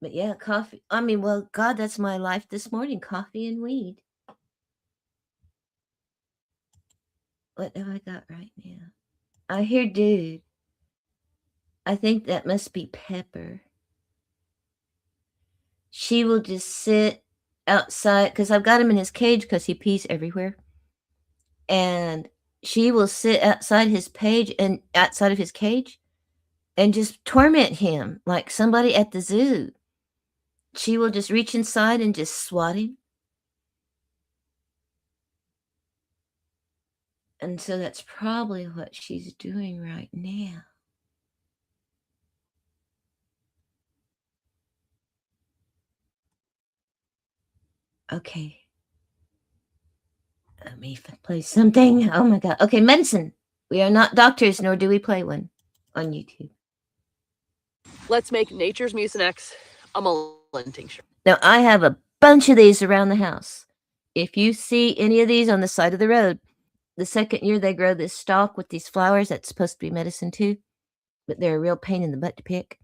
But yeah, coffee. I mean, well, God, that's my life this morning, coffee and weed. What have I got right now? I hear dude. I think that must be Pepper. She will just sit outside, because I've got him in his cage because he pees everywhere. And she will sit outside his cage and just torment him like somebody at the zoo. She will just reach inside and just swat him. And so that's probably what she's doing right now. Okay. Let me play something. Oh my God. Okay, medicine. We are not doctors, nor do we play one on YouTube. Let's make Nature's Mucinex a Mullen tincture. Now, I have a bunch of these around the house. If you see any of these on the side of the road, the second year they grow this stalk with these flowers, that's supposed to be medicine too, but they're a real pain in the butt to pick.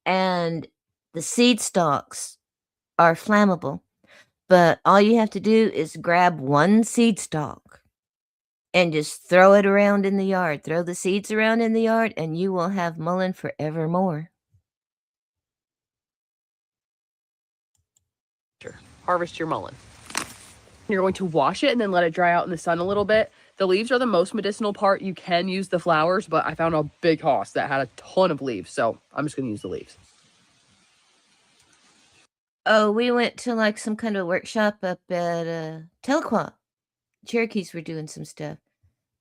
And the seed stalks are flammable, but all you have to do is grab one seed stalk and just throw it around in the yard. Throw the seeds around in the yard, and you will have mullein forevermore. Harvest your mullein. You're going to wash it and then let it dry out in the sun a little bit. The leaves are the most medicinal part. You can use the flowers, but I found a big house that had a ton of leaves, so I'm just going to use the leaves. Oh, we went to like some kind of workshop up at Tahlequah. Cherokees were doing some stuff.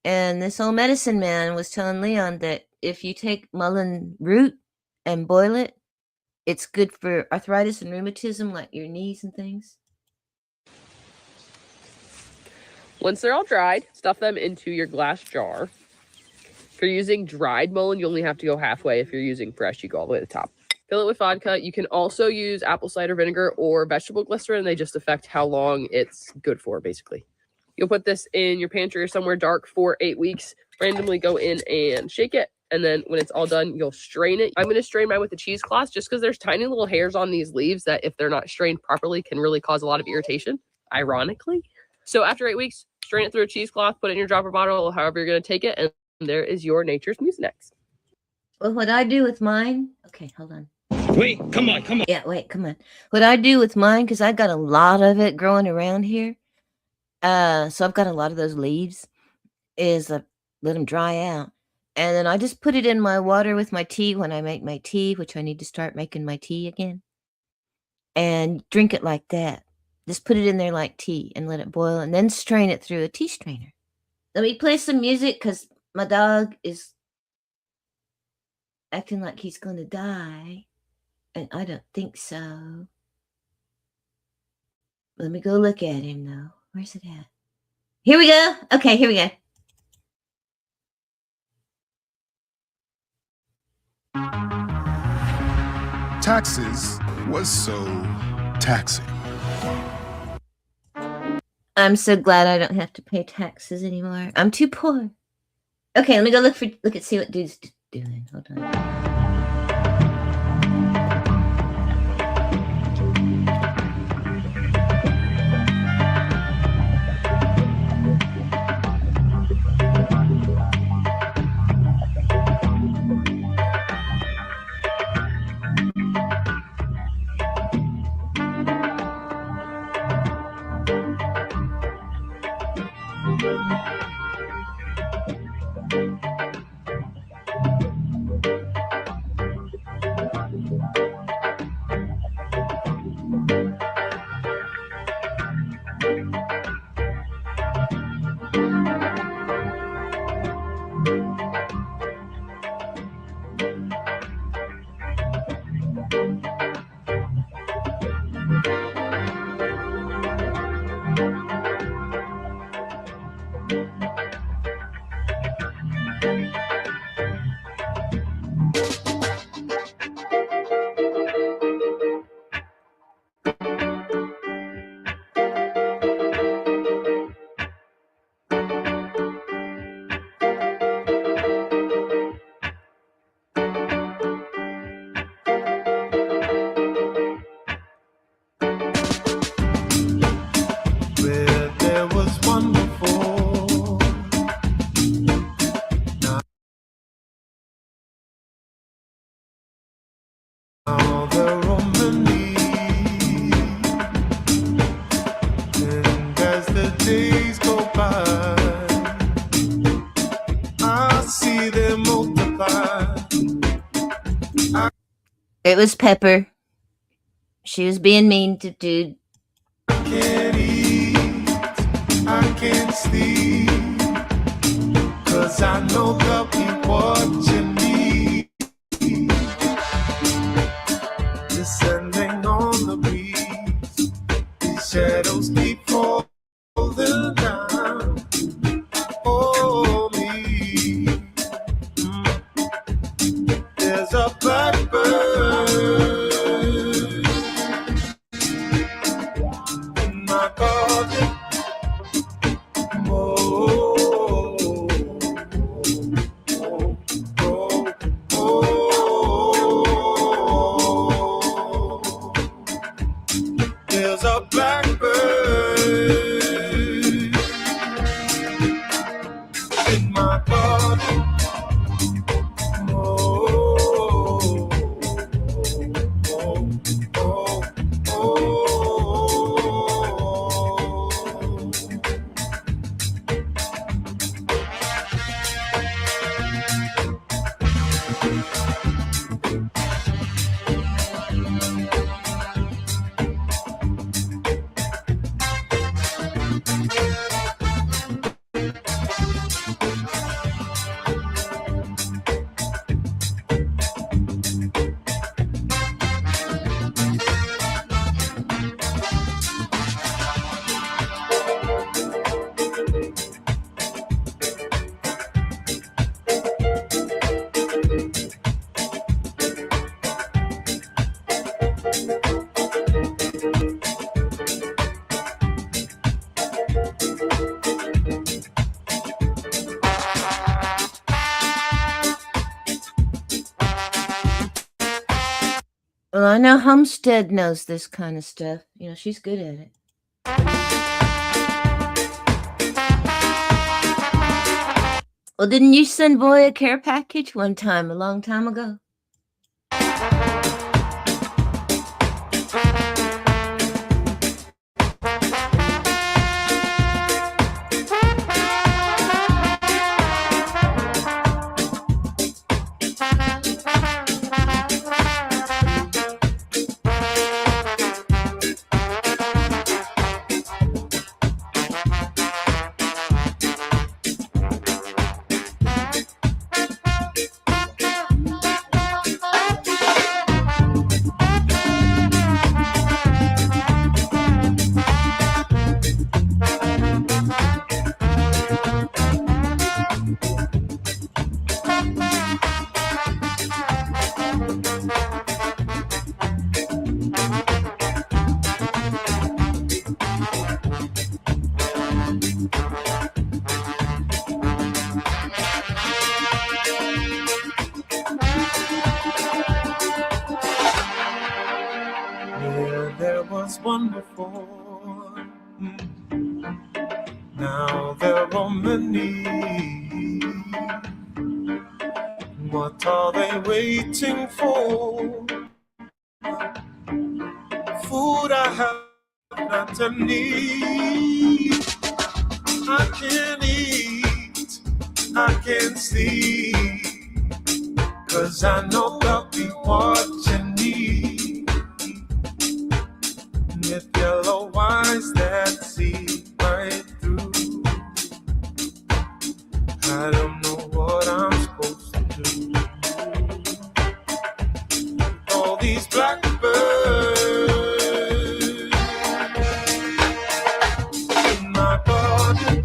And this old medicine man was telling Leon that if you take mullein root and boil it, it's good for arthritis and rheumatism, like your knees and things. Once they're all dried, stuff them into your glass jar. If you're using dried mullein, you only have to go halfway. If you're using fresh, you go all the way to the top. Fill it with vodka. You can also use apple cider vinegar or vegetable glycerin. They just affect how long it's good for, basically. You'll put this in your pantry or somewhere dark for 8 weeks. Randomly go in and shake it. And then when it's all done, you'll strain it. I'm going to strain mine with a cheesecloth just because there's tiny little hairs on these leaves that if they're not strained properly can really cause a lot of irritation, ironically. So after 8 weeks, strain it through a cheesecloth, put it in your dropper bottle, however you're going to take it, and there is your Nature's Mucinex. Well, what I do with mine... Okay, hold on. Wait, come on. Yeah, wait, come on. What I do with mine, because I got a lot of it growing around here, so I've got a lot of those leaves, is let them dry out. And then I just put it in my water with my tea when I make my tea, which I need to start making my tea again. And drink it like that. Just put it in there like tea and let it boil and then strain it through a tea strainer. Let me play some music because my dog is acting like he's going to die. And I don't think so. Let me go look at him though. Where's it at? Here we go. Okay, here we go. Taxes was so taxing. I'm so glad I don't have to pay taxes anymore. I'm too poor. Okay, let me go look and see what dude's doing. Hold on. It was Pepper. She was being mean to dude. Can't eat, I can't sleep, 'cause I know they'll be watching me. Descending on the breeze, these shadows keep falling down. Oh, me. There's a blackbird in my garden. Oh, there's a blackbird in my garden. Well, I know Homestead knows this kind of stuff. You know, she's good at it. Well, didn't you send Boy a care package one time, a long time ago? Yeah, there was one before. Now there are many. What are they waiting for? Food I have not a need. I can't eat, I can't sleep, 'cause I know they'll be watching me. With yellow eyes that see right through, I don't know what I'm supposed to do. All these blackbirds in my garden.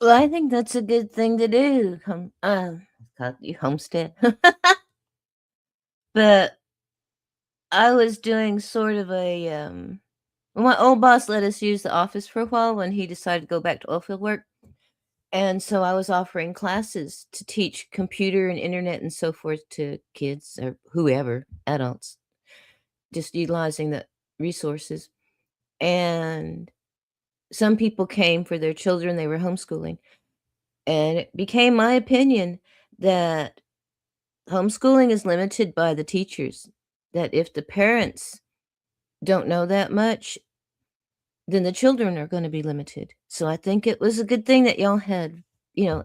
Well, I think that's a good thing to do. You homestead. But I was doing sort of a well, my old boss let us use the office for a while when he decided to go back to oilfield work. And so I was offering classes to teach computer and internet and so forth to kids or whoever, adults, just utilizing the resources. And some people came for their children, they were homeschooling. And it became my opinion that homeschooling is limited by the teachers, that if the parents don't know that much, then the children are going to be limited. So I think it was a good thing that y'all had,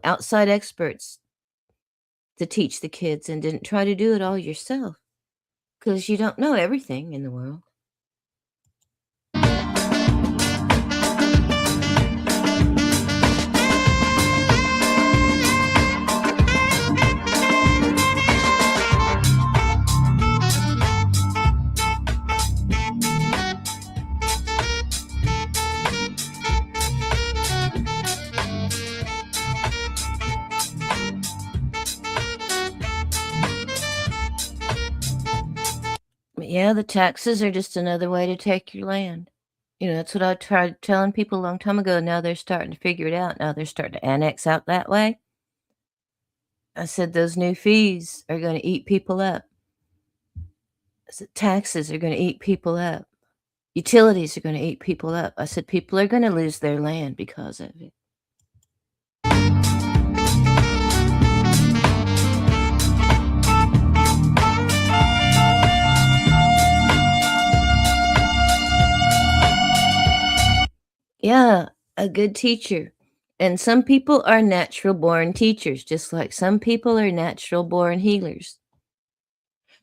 outside experts to teach the kids and didn't try to do it all yourself because you don't know everything in the world. Yeah, the taxes are just another way to take your land. That's what I tried telling people a long time ago. Now they're starting to figure it out. Now they're starting to annex out that way. I said those new fees are going to eat people up. I said taxes are going to eat people up. Utilities are going to eat people up. I said people are going to lose their land because of it. Yeah, a good teacher. And some people are natural born teachers, just like some people are natural born healers.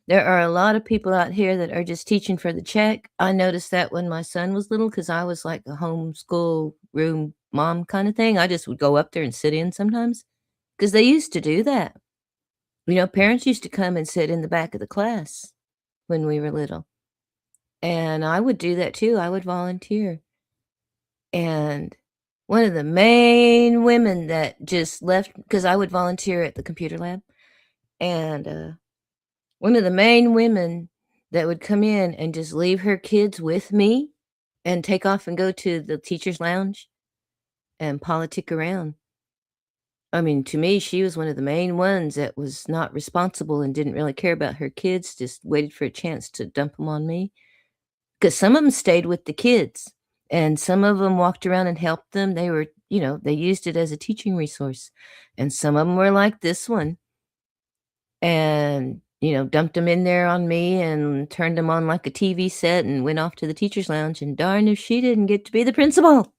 There are a lot of people out here that are just teaching for the check. I noticed that when my son was little, because I was like a homeschool room mom kind of thing. I just would go up there and sit in sometimes because they used to do that. Parents used to come and sit in the back of the class when we were little. And I would do that too. I would volunteer. And one of the main women that just left, because I would volunteer at the computer lab, and one of the main women that would come in and just leave her kids with me and take off and go to the teacher's lounge and politic around. I mean, to me, she was one of the main ones that was not responsible and didn't really care about her kids, just waited for a chance to dump them on me. Because some of them stayed with the kids. And some of them walked around and helped them. They were, they used it as a teaching resource. And some of them were like this one and, dumped them in there on me and turned them on like a TV set and went off to the teacher's lounge. And darn if she didn't get to be the principal.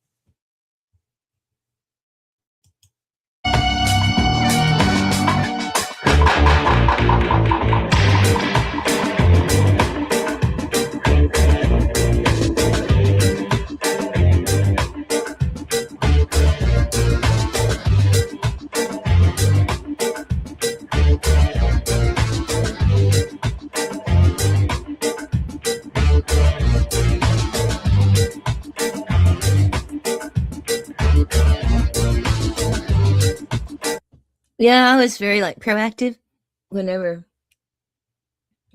Yeah, I was very proactive whenever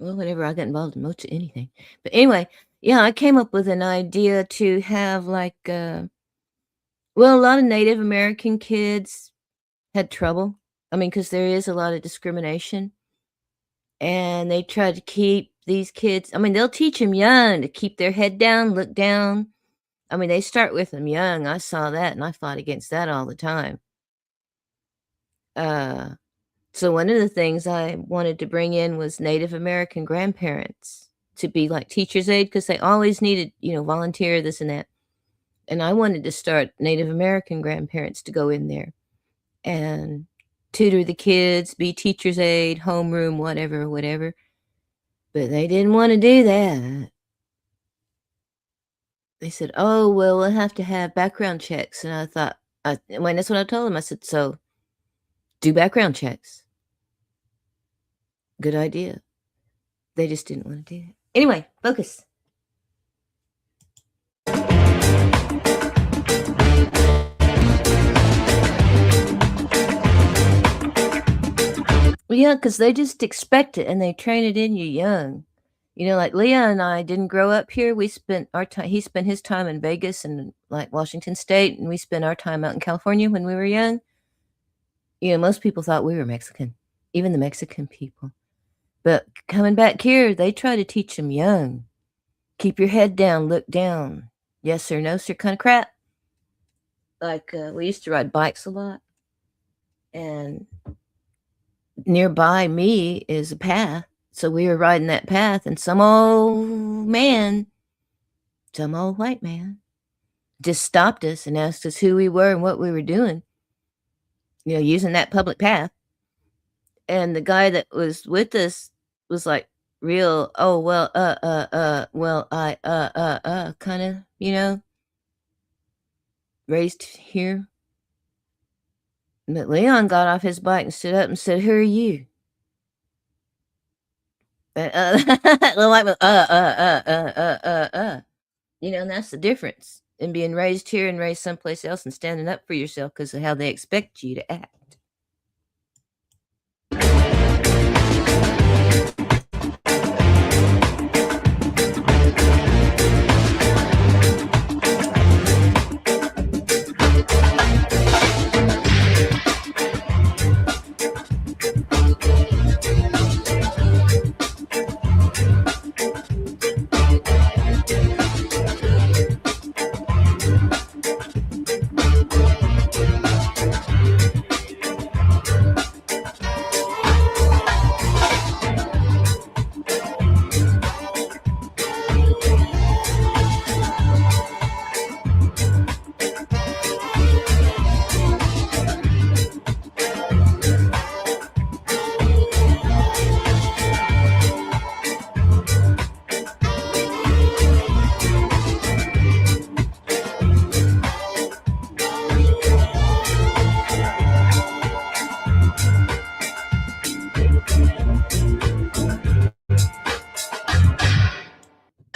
I got involved in most anything. But anyway, yeah, I came up with an idea to have a lot of Native American kids had trouble. I mean, because there is a lot of discrimination. And they try to keep these kids, I mean, they'll teach them young to keep their head down, look down. I mean, they start with them young. I saw that and I fought against that all the time. So one of the things I wanted to bring in was Native American grandparents to be like teacher's aide because they always needed, volunteer, this and that. And I wanted to start Native American grandparents to go in there and tutor the kids, be teacher's aide, homeroom, whatever. But they didn't want to do that. They said, oh, well, we'll have to have background checks. And I thought, that's what I told them. I said, so do background checks. Good idea. They just didn't want to do it. Anyway, focus. Yeah, because they just expect it and they train it in you young. You know, like Leah and I didn't grow up here. We spent our time, he spent his time in Vegas and like Washington State, and we spent our time out in California when we were young. You know, most people thought we were Mexican, even the Mexican people. But coming back here, they try to teach them young. Keep your head down, look down. Yes sir, no sir kind of crap. Like we used to ride bikes a lot. And nearby me is a path. So we were riding that path, and some old white man, just stopped us and asked us who we were and what we were doing, you know, using that public path. And the guy that was with us was like real, oh, well, kind of, you know, raised here. But Leon got off his bike and stood up and said, "Who are you?" You know, and that's the difference in being raised here and raised someplace else and standing up for yourself because of how they expect you to act.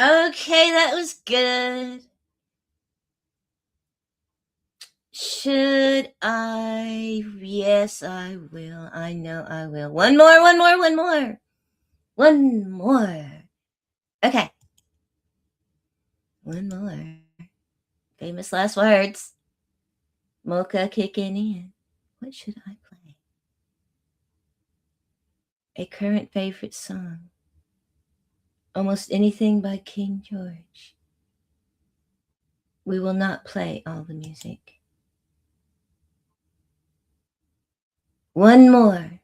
Okay, that was good. Should I? Yes, I will. I know I will. One more. Okay. One more. Famous last words. Mocha kicking in. What should I play? A current favorite song. Almost anything by King George. We will not play all the music. One more.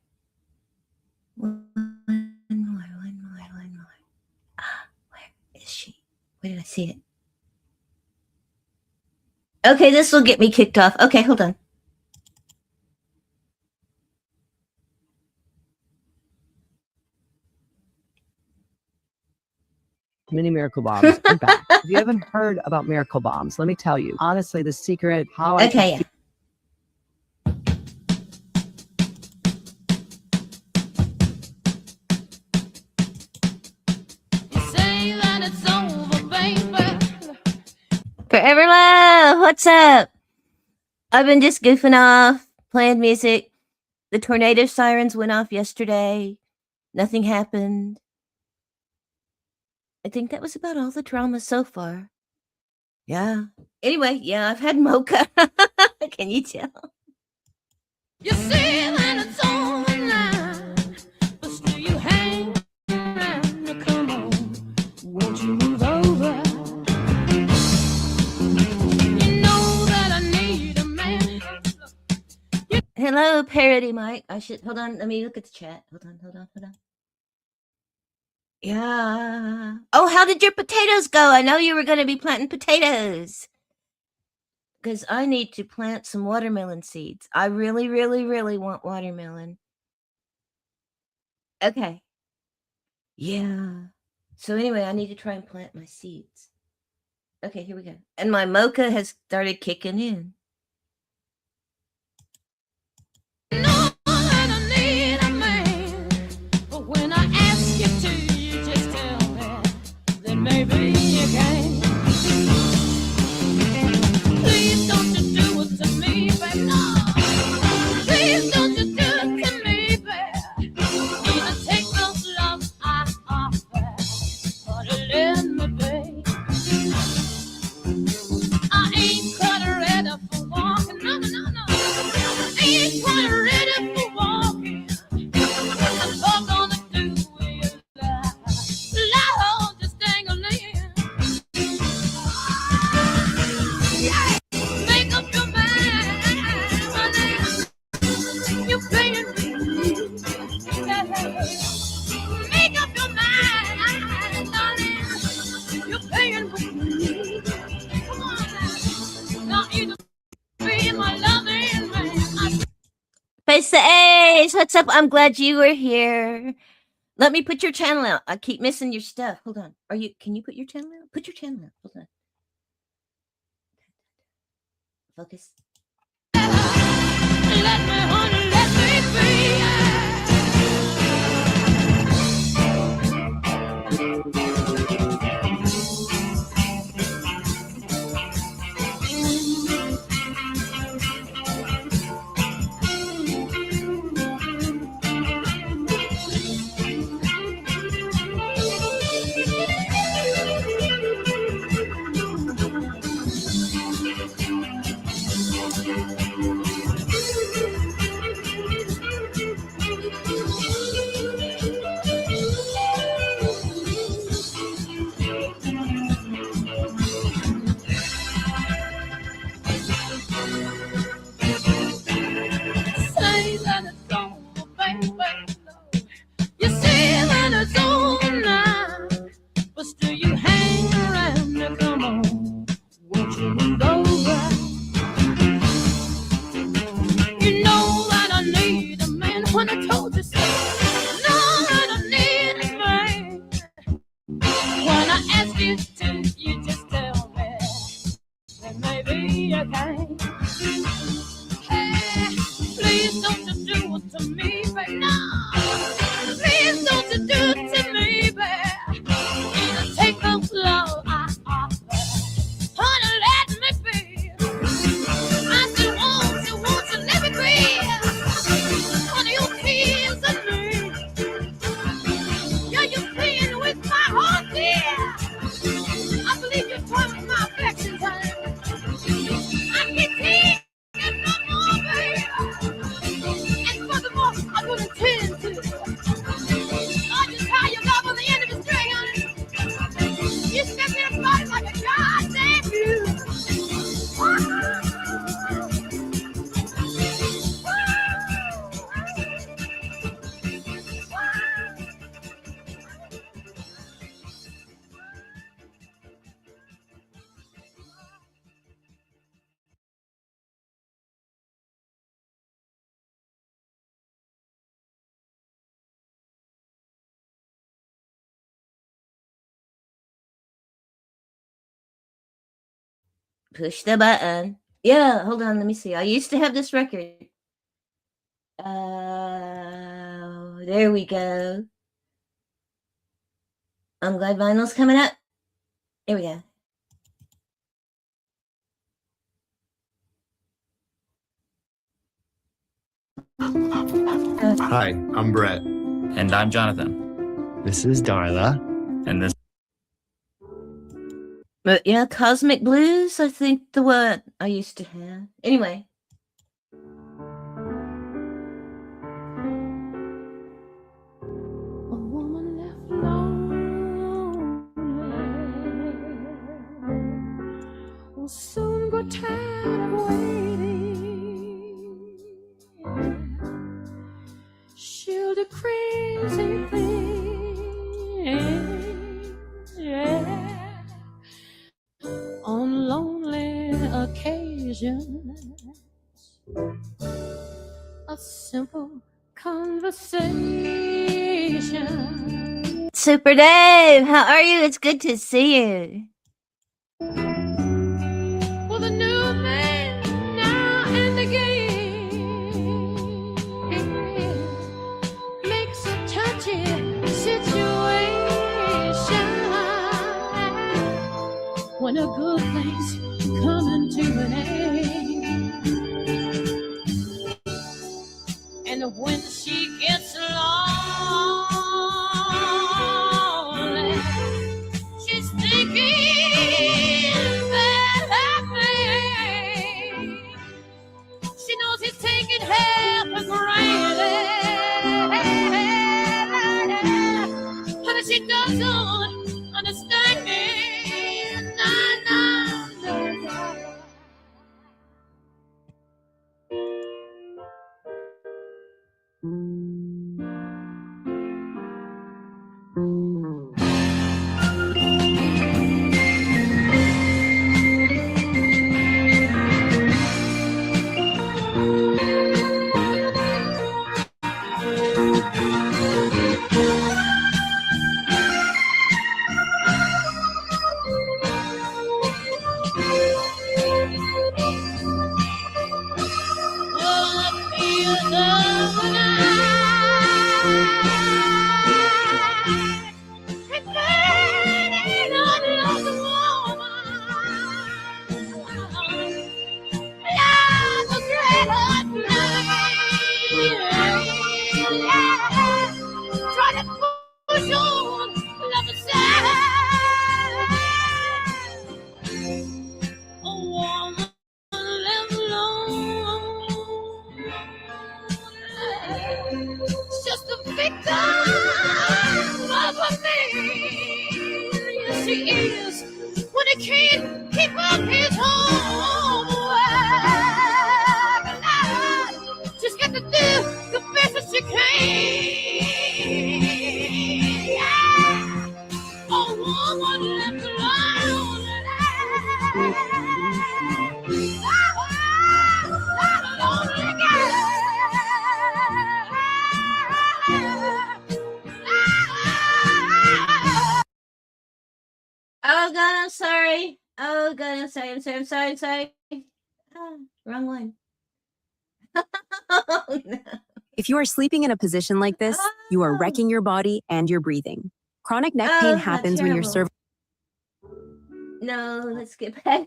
Ah, where is she? Where did I see it? Okay, this will get me kicked off. Okay, hold on. Mini Miracle Bombs are back. If you haven't heard about Miracle Bombs, let me tell you. Honestly, the secret, how I... Okay, yeah. Forever Love, what's up? I've been just goofing off, playing music. The tornado sirens went off yesterday. Nothing happened. I think that was about all the drama so far. Yeah. Anyway, yeah, I've had mocha. Can you tell? You see that it's over now, but still you hang around. Come on, won't you move over? You know that I need a man. Hello, Parody Mike. I should hold on. Let me look at the chat. Hold on. Yeah. Oh, how did your potatoes go? I know you were going to be planting potatoes. Because I need to plant some watermelon seeds. I really, really, really want watermelon. Okay. Yeah. So anyway, I need to try and plant my seeds. Okay, here we go. And my mocha has started kicking in. Maybe you can. Please don't you do it to me, baby. No. Please don't you do it to me, baby. Face the Ace, what's up? I'm glad you were here. Let me put your channel out. I keep missing your stuff. Hold on. Can you put your channel out? Put your channel out. Hold on. Focus. Let me, honey, let me be. Say that it's over, baby. You say that it's over now, but still you hang around. Now come on, won't you go back? You know that I need a man when I told you so. Know that I need a man. When I ask you to, you just tell me that maybe you can. Hey, please don't you do it to me, baby. No, please don't you do it to me, baby. You take the love I offer. Honey, let me be. I said, won't you let me be? Honey, you tears of me. Yeah, you're playing with my heart, dear. I believe you're toying with my affections, honey. I can't take it no more, baby. And furthermore, I wouldn't intend to. I just tie you up on the end of the string, honey. You step in and body like a goddamn beauty. Push the button. Yeah, hold on. Let me see. I used to have this record. There we go. I'm glad vinyl's coming up. Here we go. Hi, I'm Brett. And I'm Jonathan. This is Darla. And this. But yeah, Cosmic Blues, I think the one I used to have. Anyway. A woman left lonely will soon grow tired of waiting. She'll do crazy things, yeah, on lonely occasions. A simple conversation. Super Dave, how are you? It's good to see you. With a new man now and again makes a touchy situation when a good thing's coming to an end, and when she gets lonely, she's thinking that she knows he's taking her for granted, but she doesn't understand me. of me. Yes, he is. When he can't keep up his homework, just got to do the best that you can. Yeah. Oh, woman left alone. Oh God, I'm sorry. Oh God, I'm sorry. I'm sorry. Ah, wrong one. Oh, no. If you are sleeping in a position like this, you are wrecking your body and your breathing. Chronic neck pain Oh, how happens when your terrible. cervical. No, let's get back.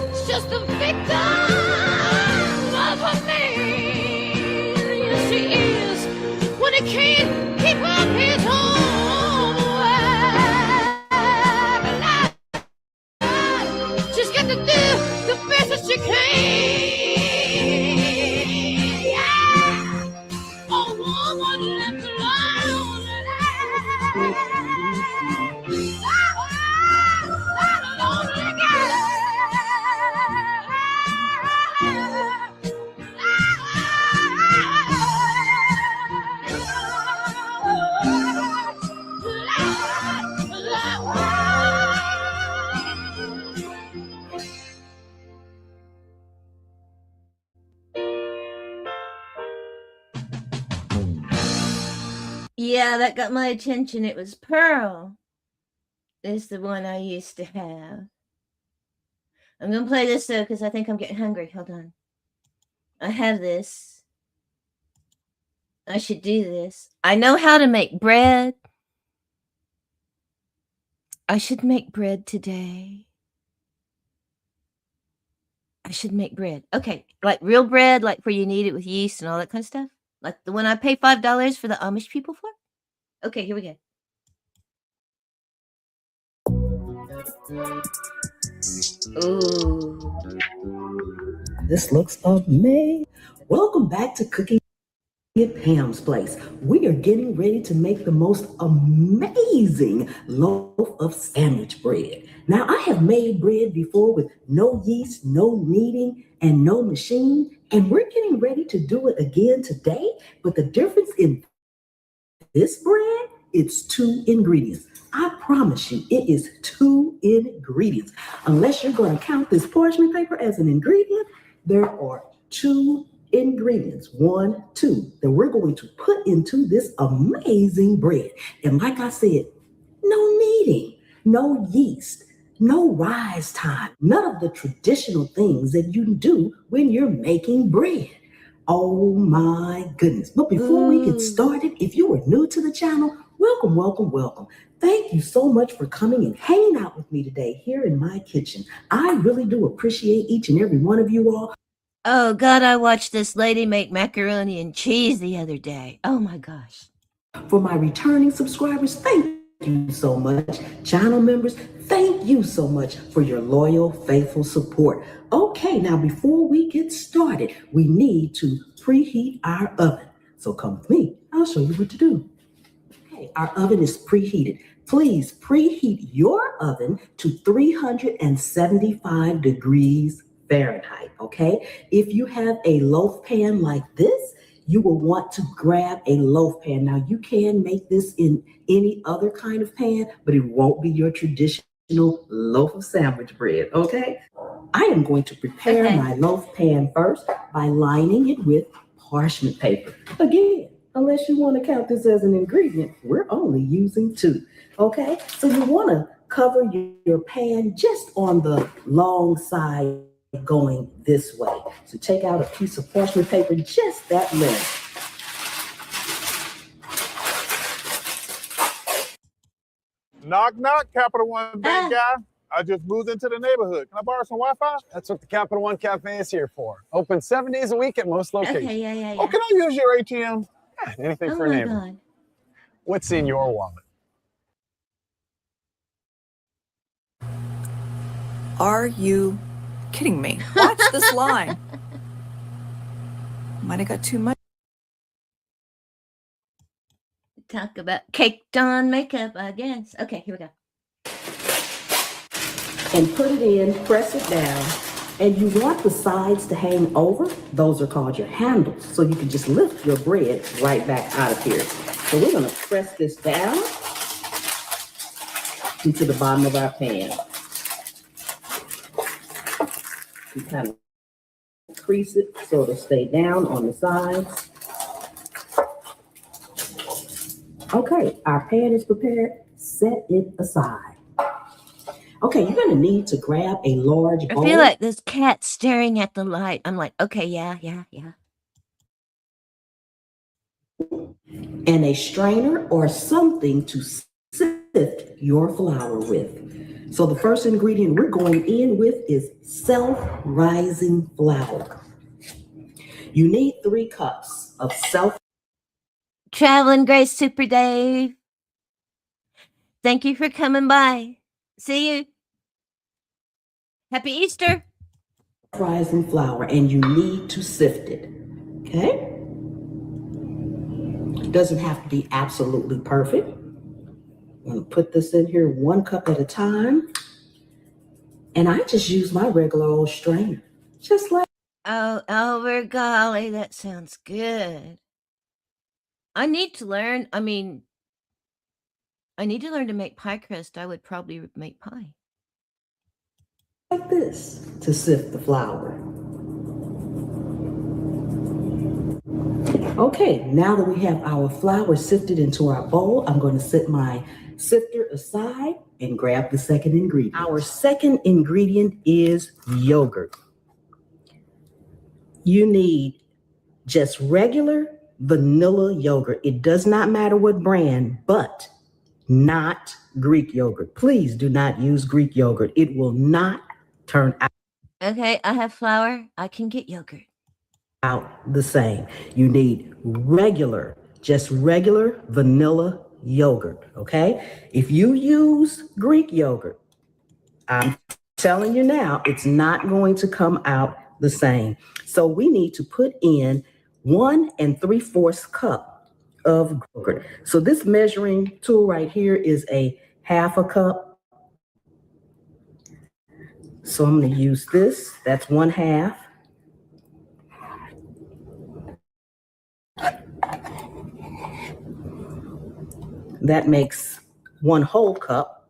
It's just a victim of a man. Yes, he is. When he can't keep up his homework, just got to do the best that you can. Yeah. Oh, woman left alone. Yeah, that got my attention. It was Pearl. Is the one I used to have. I'm gonna play this though because I think I'm getting hungry. Hold on. I have this. I should do this. I know how to make bread. I should make bread today. I should make bread. Okay, like real bread, like where you knead it with yeast and all that kind of stuff. Like the one I pay $5 for the Amish people for. Okay, here we go. Ooh. This looks amazing. Welcome back to Cooking at Pam's Place. We are getting ready to make the most amazing loaf of sandwich bread. Now, I have made bread before with no yeast, no kneading, and no machine, and we're getting ready to do it again today. But the difference in this bread, it's 2 ingredients. I promise you, it is 2 ingredients. Unless you're going to count this parchment paper as an ingredient, there are 2 ingredients, 1, 2, that we're going to put into this amazing bread. And like I said, no kneading, no yeast, no rise time, none of the traditional things that you do when you're making bread. Oh my goodness. But before we get started, if you are new to the channel, welcome, welcome, welcome. Thank you so much for coming and hanging out with me today here in my kitchen. I really do appreciate each and every one of you all. Oh God, I watched this lady make macaroni and cheese the other day. Oh my gosh. For my returning subscribers, thank you so much. Channel members, thank you so much for your loyal, faithful support. Okay, now before we get started, we need to preheat our oven. So come with me, I'll show you what to do. Okay, our oven is preheated. Please preheat your oven to 375 degrees Fahrenheit, okay? If you have a loaf pan like this, you will want to grab a loaf pan. Now, you can make this in any other kind of pan, but it won't be your traditional loaf of sandwich bread, okay? I am going to prepare my loaf pan first by lining it with parchment paper. Again, unless you want to count this as an ingredient, we're only using 2, okay? So you want to cover your pan just on the long side going this way. So take out a piece of parchment paper, just that length. Knock, knock, Capital One Bank guy. I just moved into the neighborhood. Can I borrow some Wi-Fi? That's what the Capital One Cafe is here for. Open 7 days a week at most locations. Okay, yeah. Oh, can I use your ATM? Yeah, anything Oh for a my neighbor. God. What's in your wallet? Are you kidding me? Watch this line. Might have got too much. Talk about caked on makeup, I guess. Okay, here we go. And put it in, press it down, and you want the sides to hang over. Those are called your handles. So you can just lift your bread right back out of here. So we're gonna press this down into the bottom of our pan. You kind of crease it so it'll stay down on the sides. Okay, our pan is prepared. Set it aside. Okay, you're gonna need to grab a large bowl. I feel like this cat staring at the light. I'm like, okay, yeah. And a strainer or something to sift your flour with. So the first ingredient we're going in with is self-rising flour. You need 3 cups of Traveling Grace Super Dave. Thank you for coming by. See you. Happy Easter. Rising flour, and you need to sift it. Okay? It doesn't have to be absolutely perfect. I'm going to put this in here 1 cup at a time. And I just use my regular old strainer. Just like. Oh, over golly, that sounds good. I need to learn. I need to learn to make pie crust. I would probably make pie. Like this to sift the flour. Okay, now that we have our flour sifted into our bowl, I'm going to set my sifter aside and grab the second ingredient. Our second ingredient is yogurt. You need just regular vanilla yogurt. It does not matter what brand, but not Greek yogurt. Please do not use Greek yogurt. It will not turn out. Okay, I have flour. I can get yogurt. Out the same. You need just regular vanilla yogurt, okay? If you use Greek yogurt, I'm telling you now, it's not going to come out the same. So we need to put in 1 3/4 cup of yogurt. So this measuring tool right here is a 1/2 cup. So I'm going to use this. That's 1/2. That makes 1 whole cup.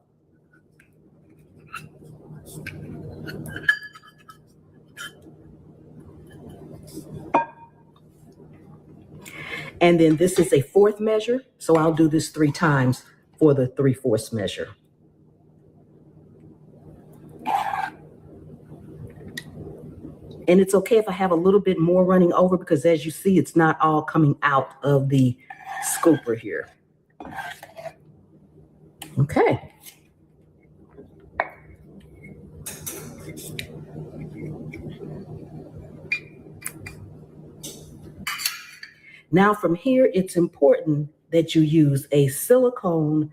And then this is a 1/4 measure. So I'll do this 3 times for the 3/4 measure. And it's okay if I have a little bit more running over because as you see, it's not all coming out of the scooper here. Okay. Now from here, it's important that you use a silicone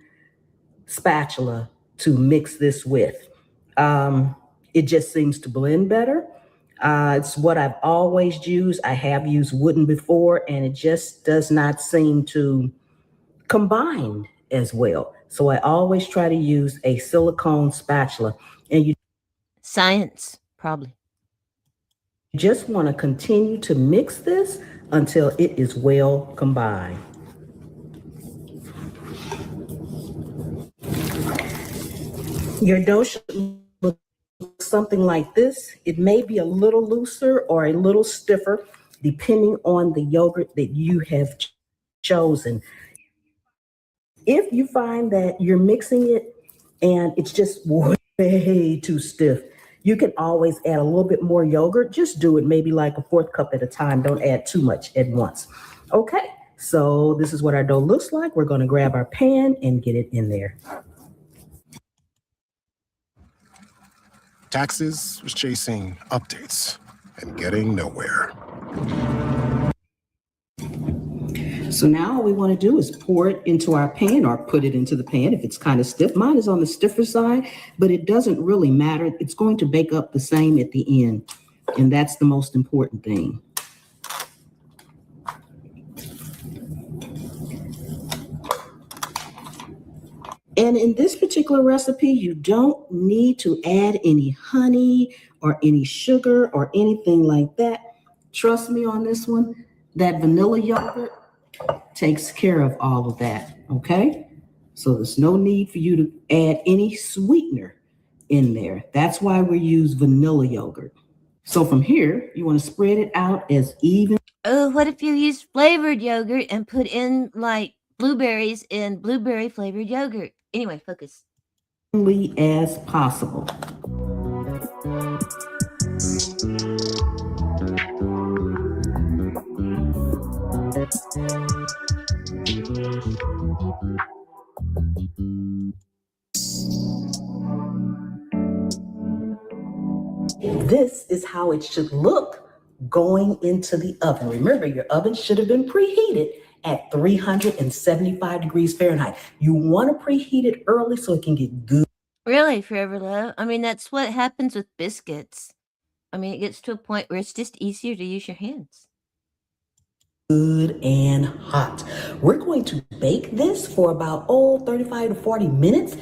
spatula to mix this with. It just seems to blend better. It's what I've always used. I have used wooden before, and it just does not seem to combine as well. So I always try to use a silicone spatula. And you Science, probably. just want to continue to mix this until it is well combined. Your dough should look something like this. It may be a little looser or a little stiffer, depending on the yogurt that you have chosen. If you find that you're mixing it and it's just way too stiff, you can always add a little bit more yogurt. Just do it maybe like a 1/4 cup at a time. Don't add too much at once. Okay, so this is what our dough looks like. We're going to grab our pan and get it in there. Taxes was chasing updates and getting nowhere. So now all we want to do is pour it into our pan or put it into the pan if it's kind of stiff. Mine is on the stiffer side, but it doesn't really matter. It's going to bake up the same at the end, and that's the most important thing. And in this particular recipe, you don't need to add any honey or any sugar or anything like that. Trust me on this one, that vanilla yogurt takes care of all of that, okay? So there's no need for you to add any sweetener in there. That's why we use vanilla yogurt. So from here, you want to spread it out as even. Oh, what if you use flavored yogurt and put in like blueberries in blueberry flavored yogurt? Anyway, focus. As possible. This is how it should look going into the oven. Remember, your oven should have been preheated at 375 degrees Fahrenheit. You want to preheat it early so it can get good. Really, Forever Love? I mean, that's what happens with biscuits. I mean, it gets to a point where it's just easier to use your hands. Good and hot. We're going to bake this for about 35 to 40 minutes.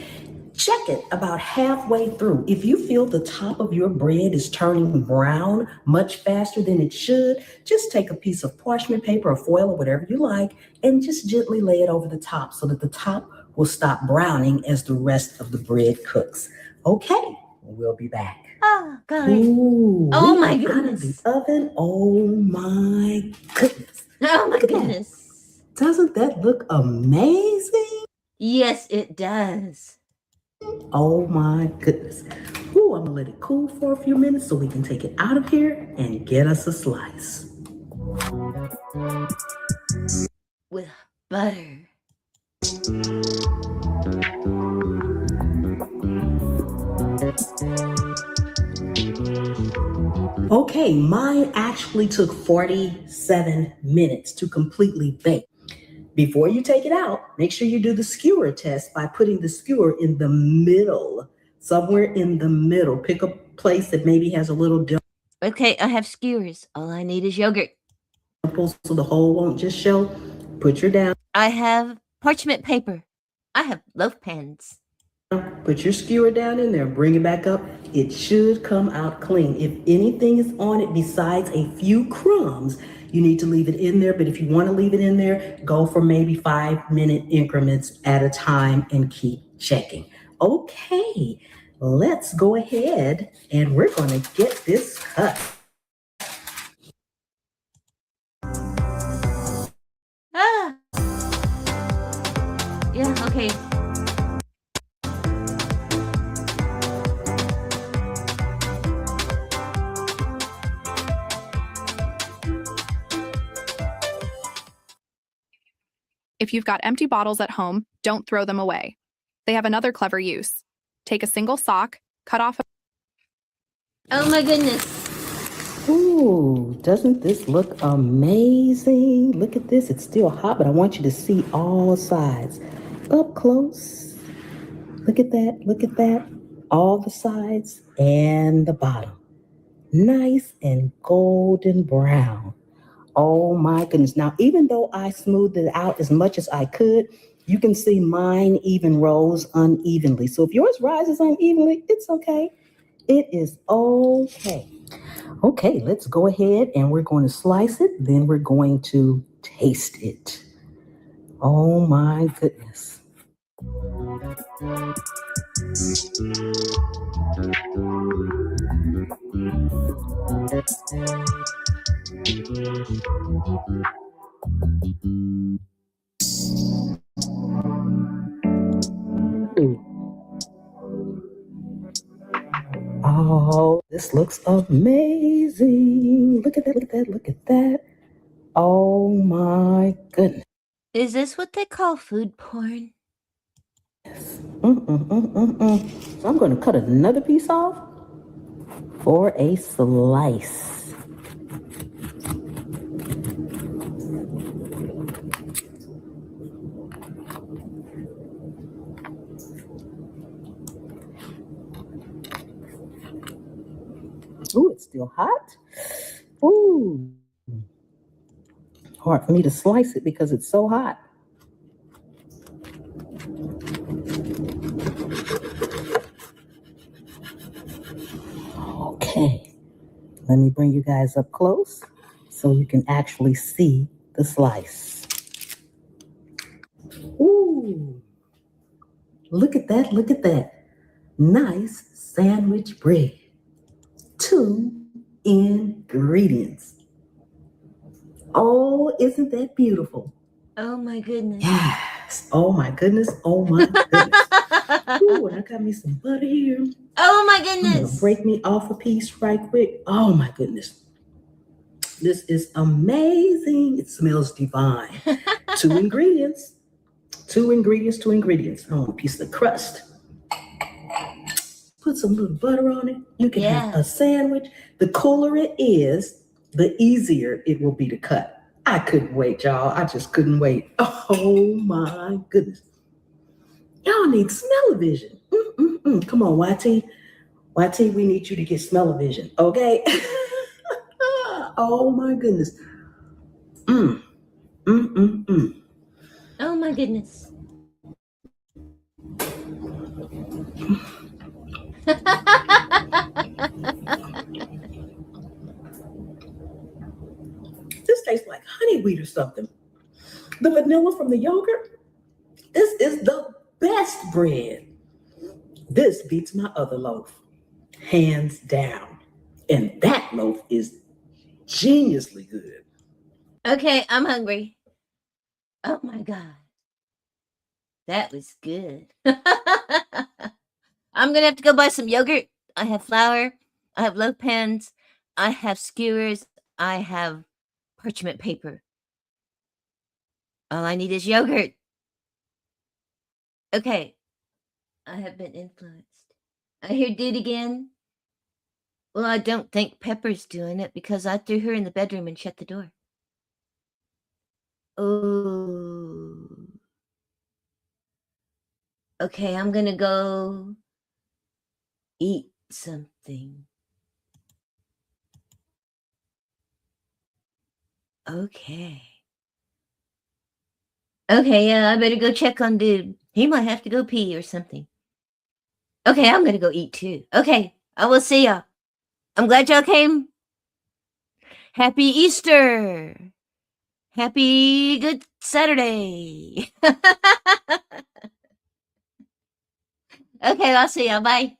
Check it about halfway through. If you feel the top of your bread is turning brown much faster than it should, just take a piece of parchment paper or foil or whatever you like and just gently lay it over the top so that the top will stop browning as the rest of the bread cooks. Okay, we'll be back. Oh, God. Ooh, Oh, my we are out of goodness. the oven. Oh, my goodness. Oh, my Look at that. goodness. Doesn't that look amazing? Yes, it does. Oh my goodness. Ooh, I'm gonna let it cool for a few minutes so we can take it out of here and get us a slice. With butter. Okay, mine actually took 47 minutes to completely bake. Before you take it out, make sure you do the skewer test by putting the skewer in the middle, somewhere in the middle. Pick a place that maybe has a little dimple Okay, I have skewers. All I need is yogurt. so the hole won't just show. Put your down. I have parchment paper. I have loaf pans. Put your skewer down in there, bring it back up. It should come out clean. If anything is on it besides a few crumbs, you need to leave it in there. But if you want to leave it in there, go for maybe 5-minute increments at a time and keep checking. Okay, let's go ahead and we're going to get this cut. Ah! Yeah, okay. If you've got empty bottles at home, don't throw them away. They have another clever use. Take a single sock, cut off. Oh my goodness. Ooh, doesn't this look amazing? Look at this. It's still hot, but I want you to see all sides. Up close. Look at that. Look at that. All the sides and the bottom. Nice and golden brown. Oh my goodness. Now, even though I smoothed it out as much as I could, you can see mine even rose unevenly. So if yours rises unevenly, it's okay. It is okay. Okay, let's go ahead and we're going to slice it. Then we're going to taste it. Oh my goodness. Oh, this looks amazing. Look at that, look at that, look at that. Oh my goodness. Is this what they call food porn? So I'm going to cut another piece off for a slice. Ooh, it's still hot. Ooh. Hard for me to slice it because it's so hot. Let me bring you guys up close so you can actually see the slice. Ooh, look at that, look at that. Nice sandwich bread. 2 ingredients. Oh, isn't that beautiful? Oh my goodness. Yes. Oh my goodness. Oh my goodness. Ooh, and I got me some butter here. Oh my I'm gonna goodness. break me off a piece right quick. Oh my goodness. This is amazing. It smells divine. 2 ingredients. 2 ingredients, 2 ingredients. I want a piece of the crust. Put some little butter on it. You can have a sandwich. The cooler it is, the easier it will be to cut. I couldn't wait, y'all. I just couldn't wait. Oh my goodness. Y'all need smell-o-vision. Come on, YT. YT, we need you to get smell-o-vision, okay? Oh my goodness. Oh my goodness. This tastes like honey wheat or something. The vanilla from the yogurt, this is the best bread. This beats my other loaf, hands down. And that loaf is geniusly good. Okay, I'm hungry. Oh my God. That was good. I'm going to have to go buy some yogurt. I have flour. I have loaf pans. I have skewers. I have parchment paper. All I need is yogurt. Okay. I have been influenced. I hear dude again. Well, I don't think Pepper's doing it because I threw her in the bedroom and shut the door. Oh. Okay, I'm gonna go eat something. Okay. Okay, yeah, I better go check on dude. He might have to go pee or something. Okay, I'm gonna go eat too. Okay, I will see ya. I'm glad y'all came. Happy Easter. Happy Good Saturday. Okay, I'll see ya. Bye.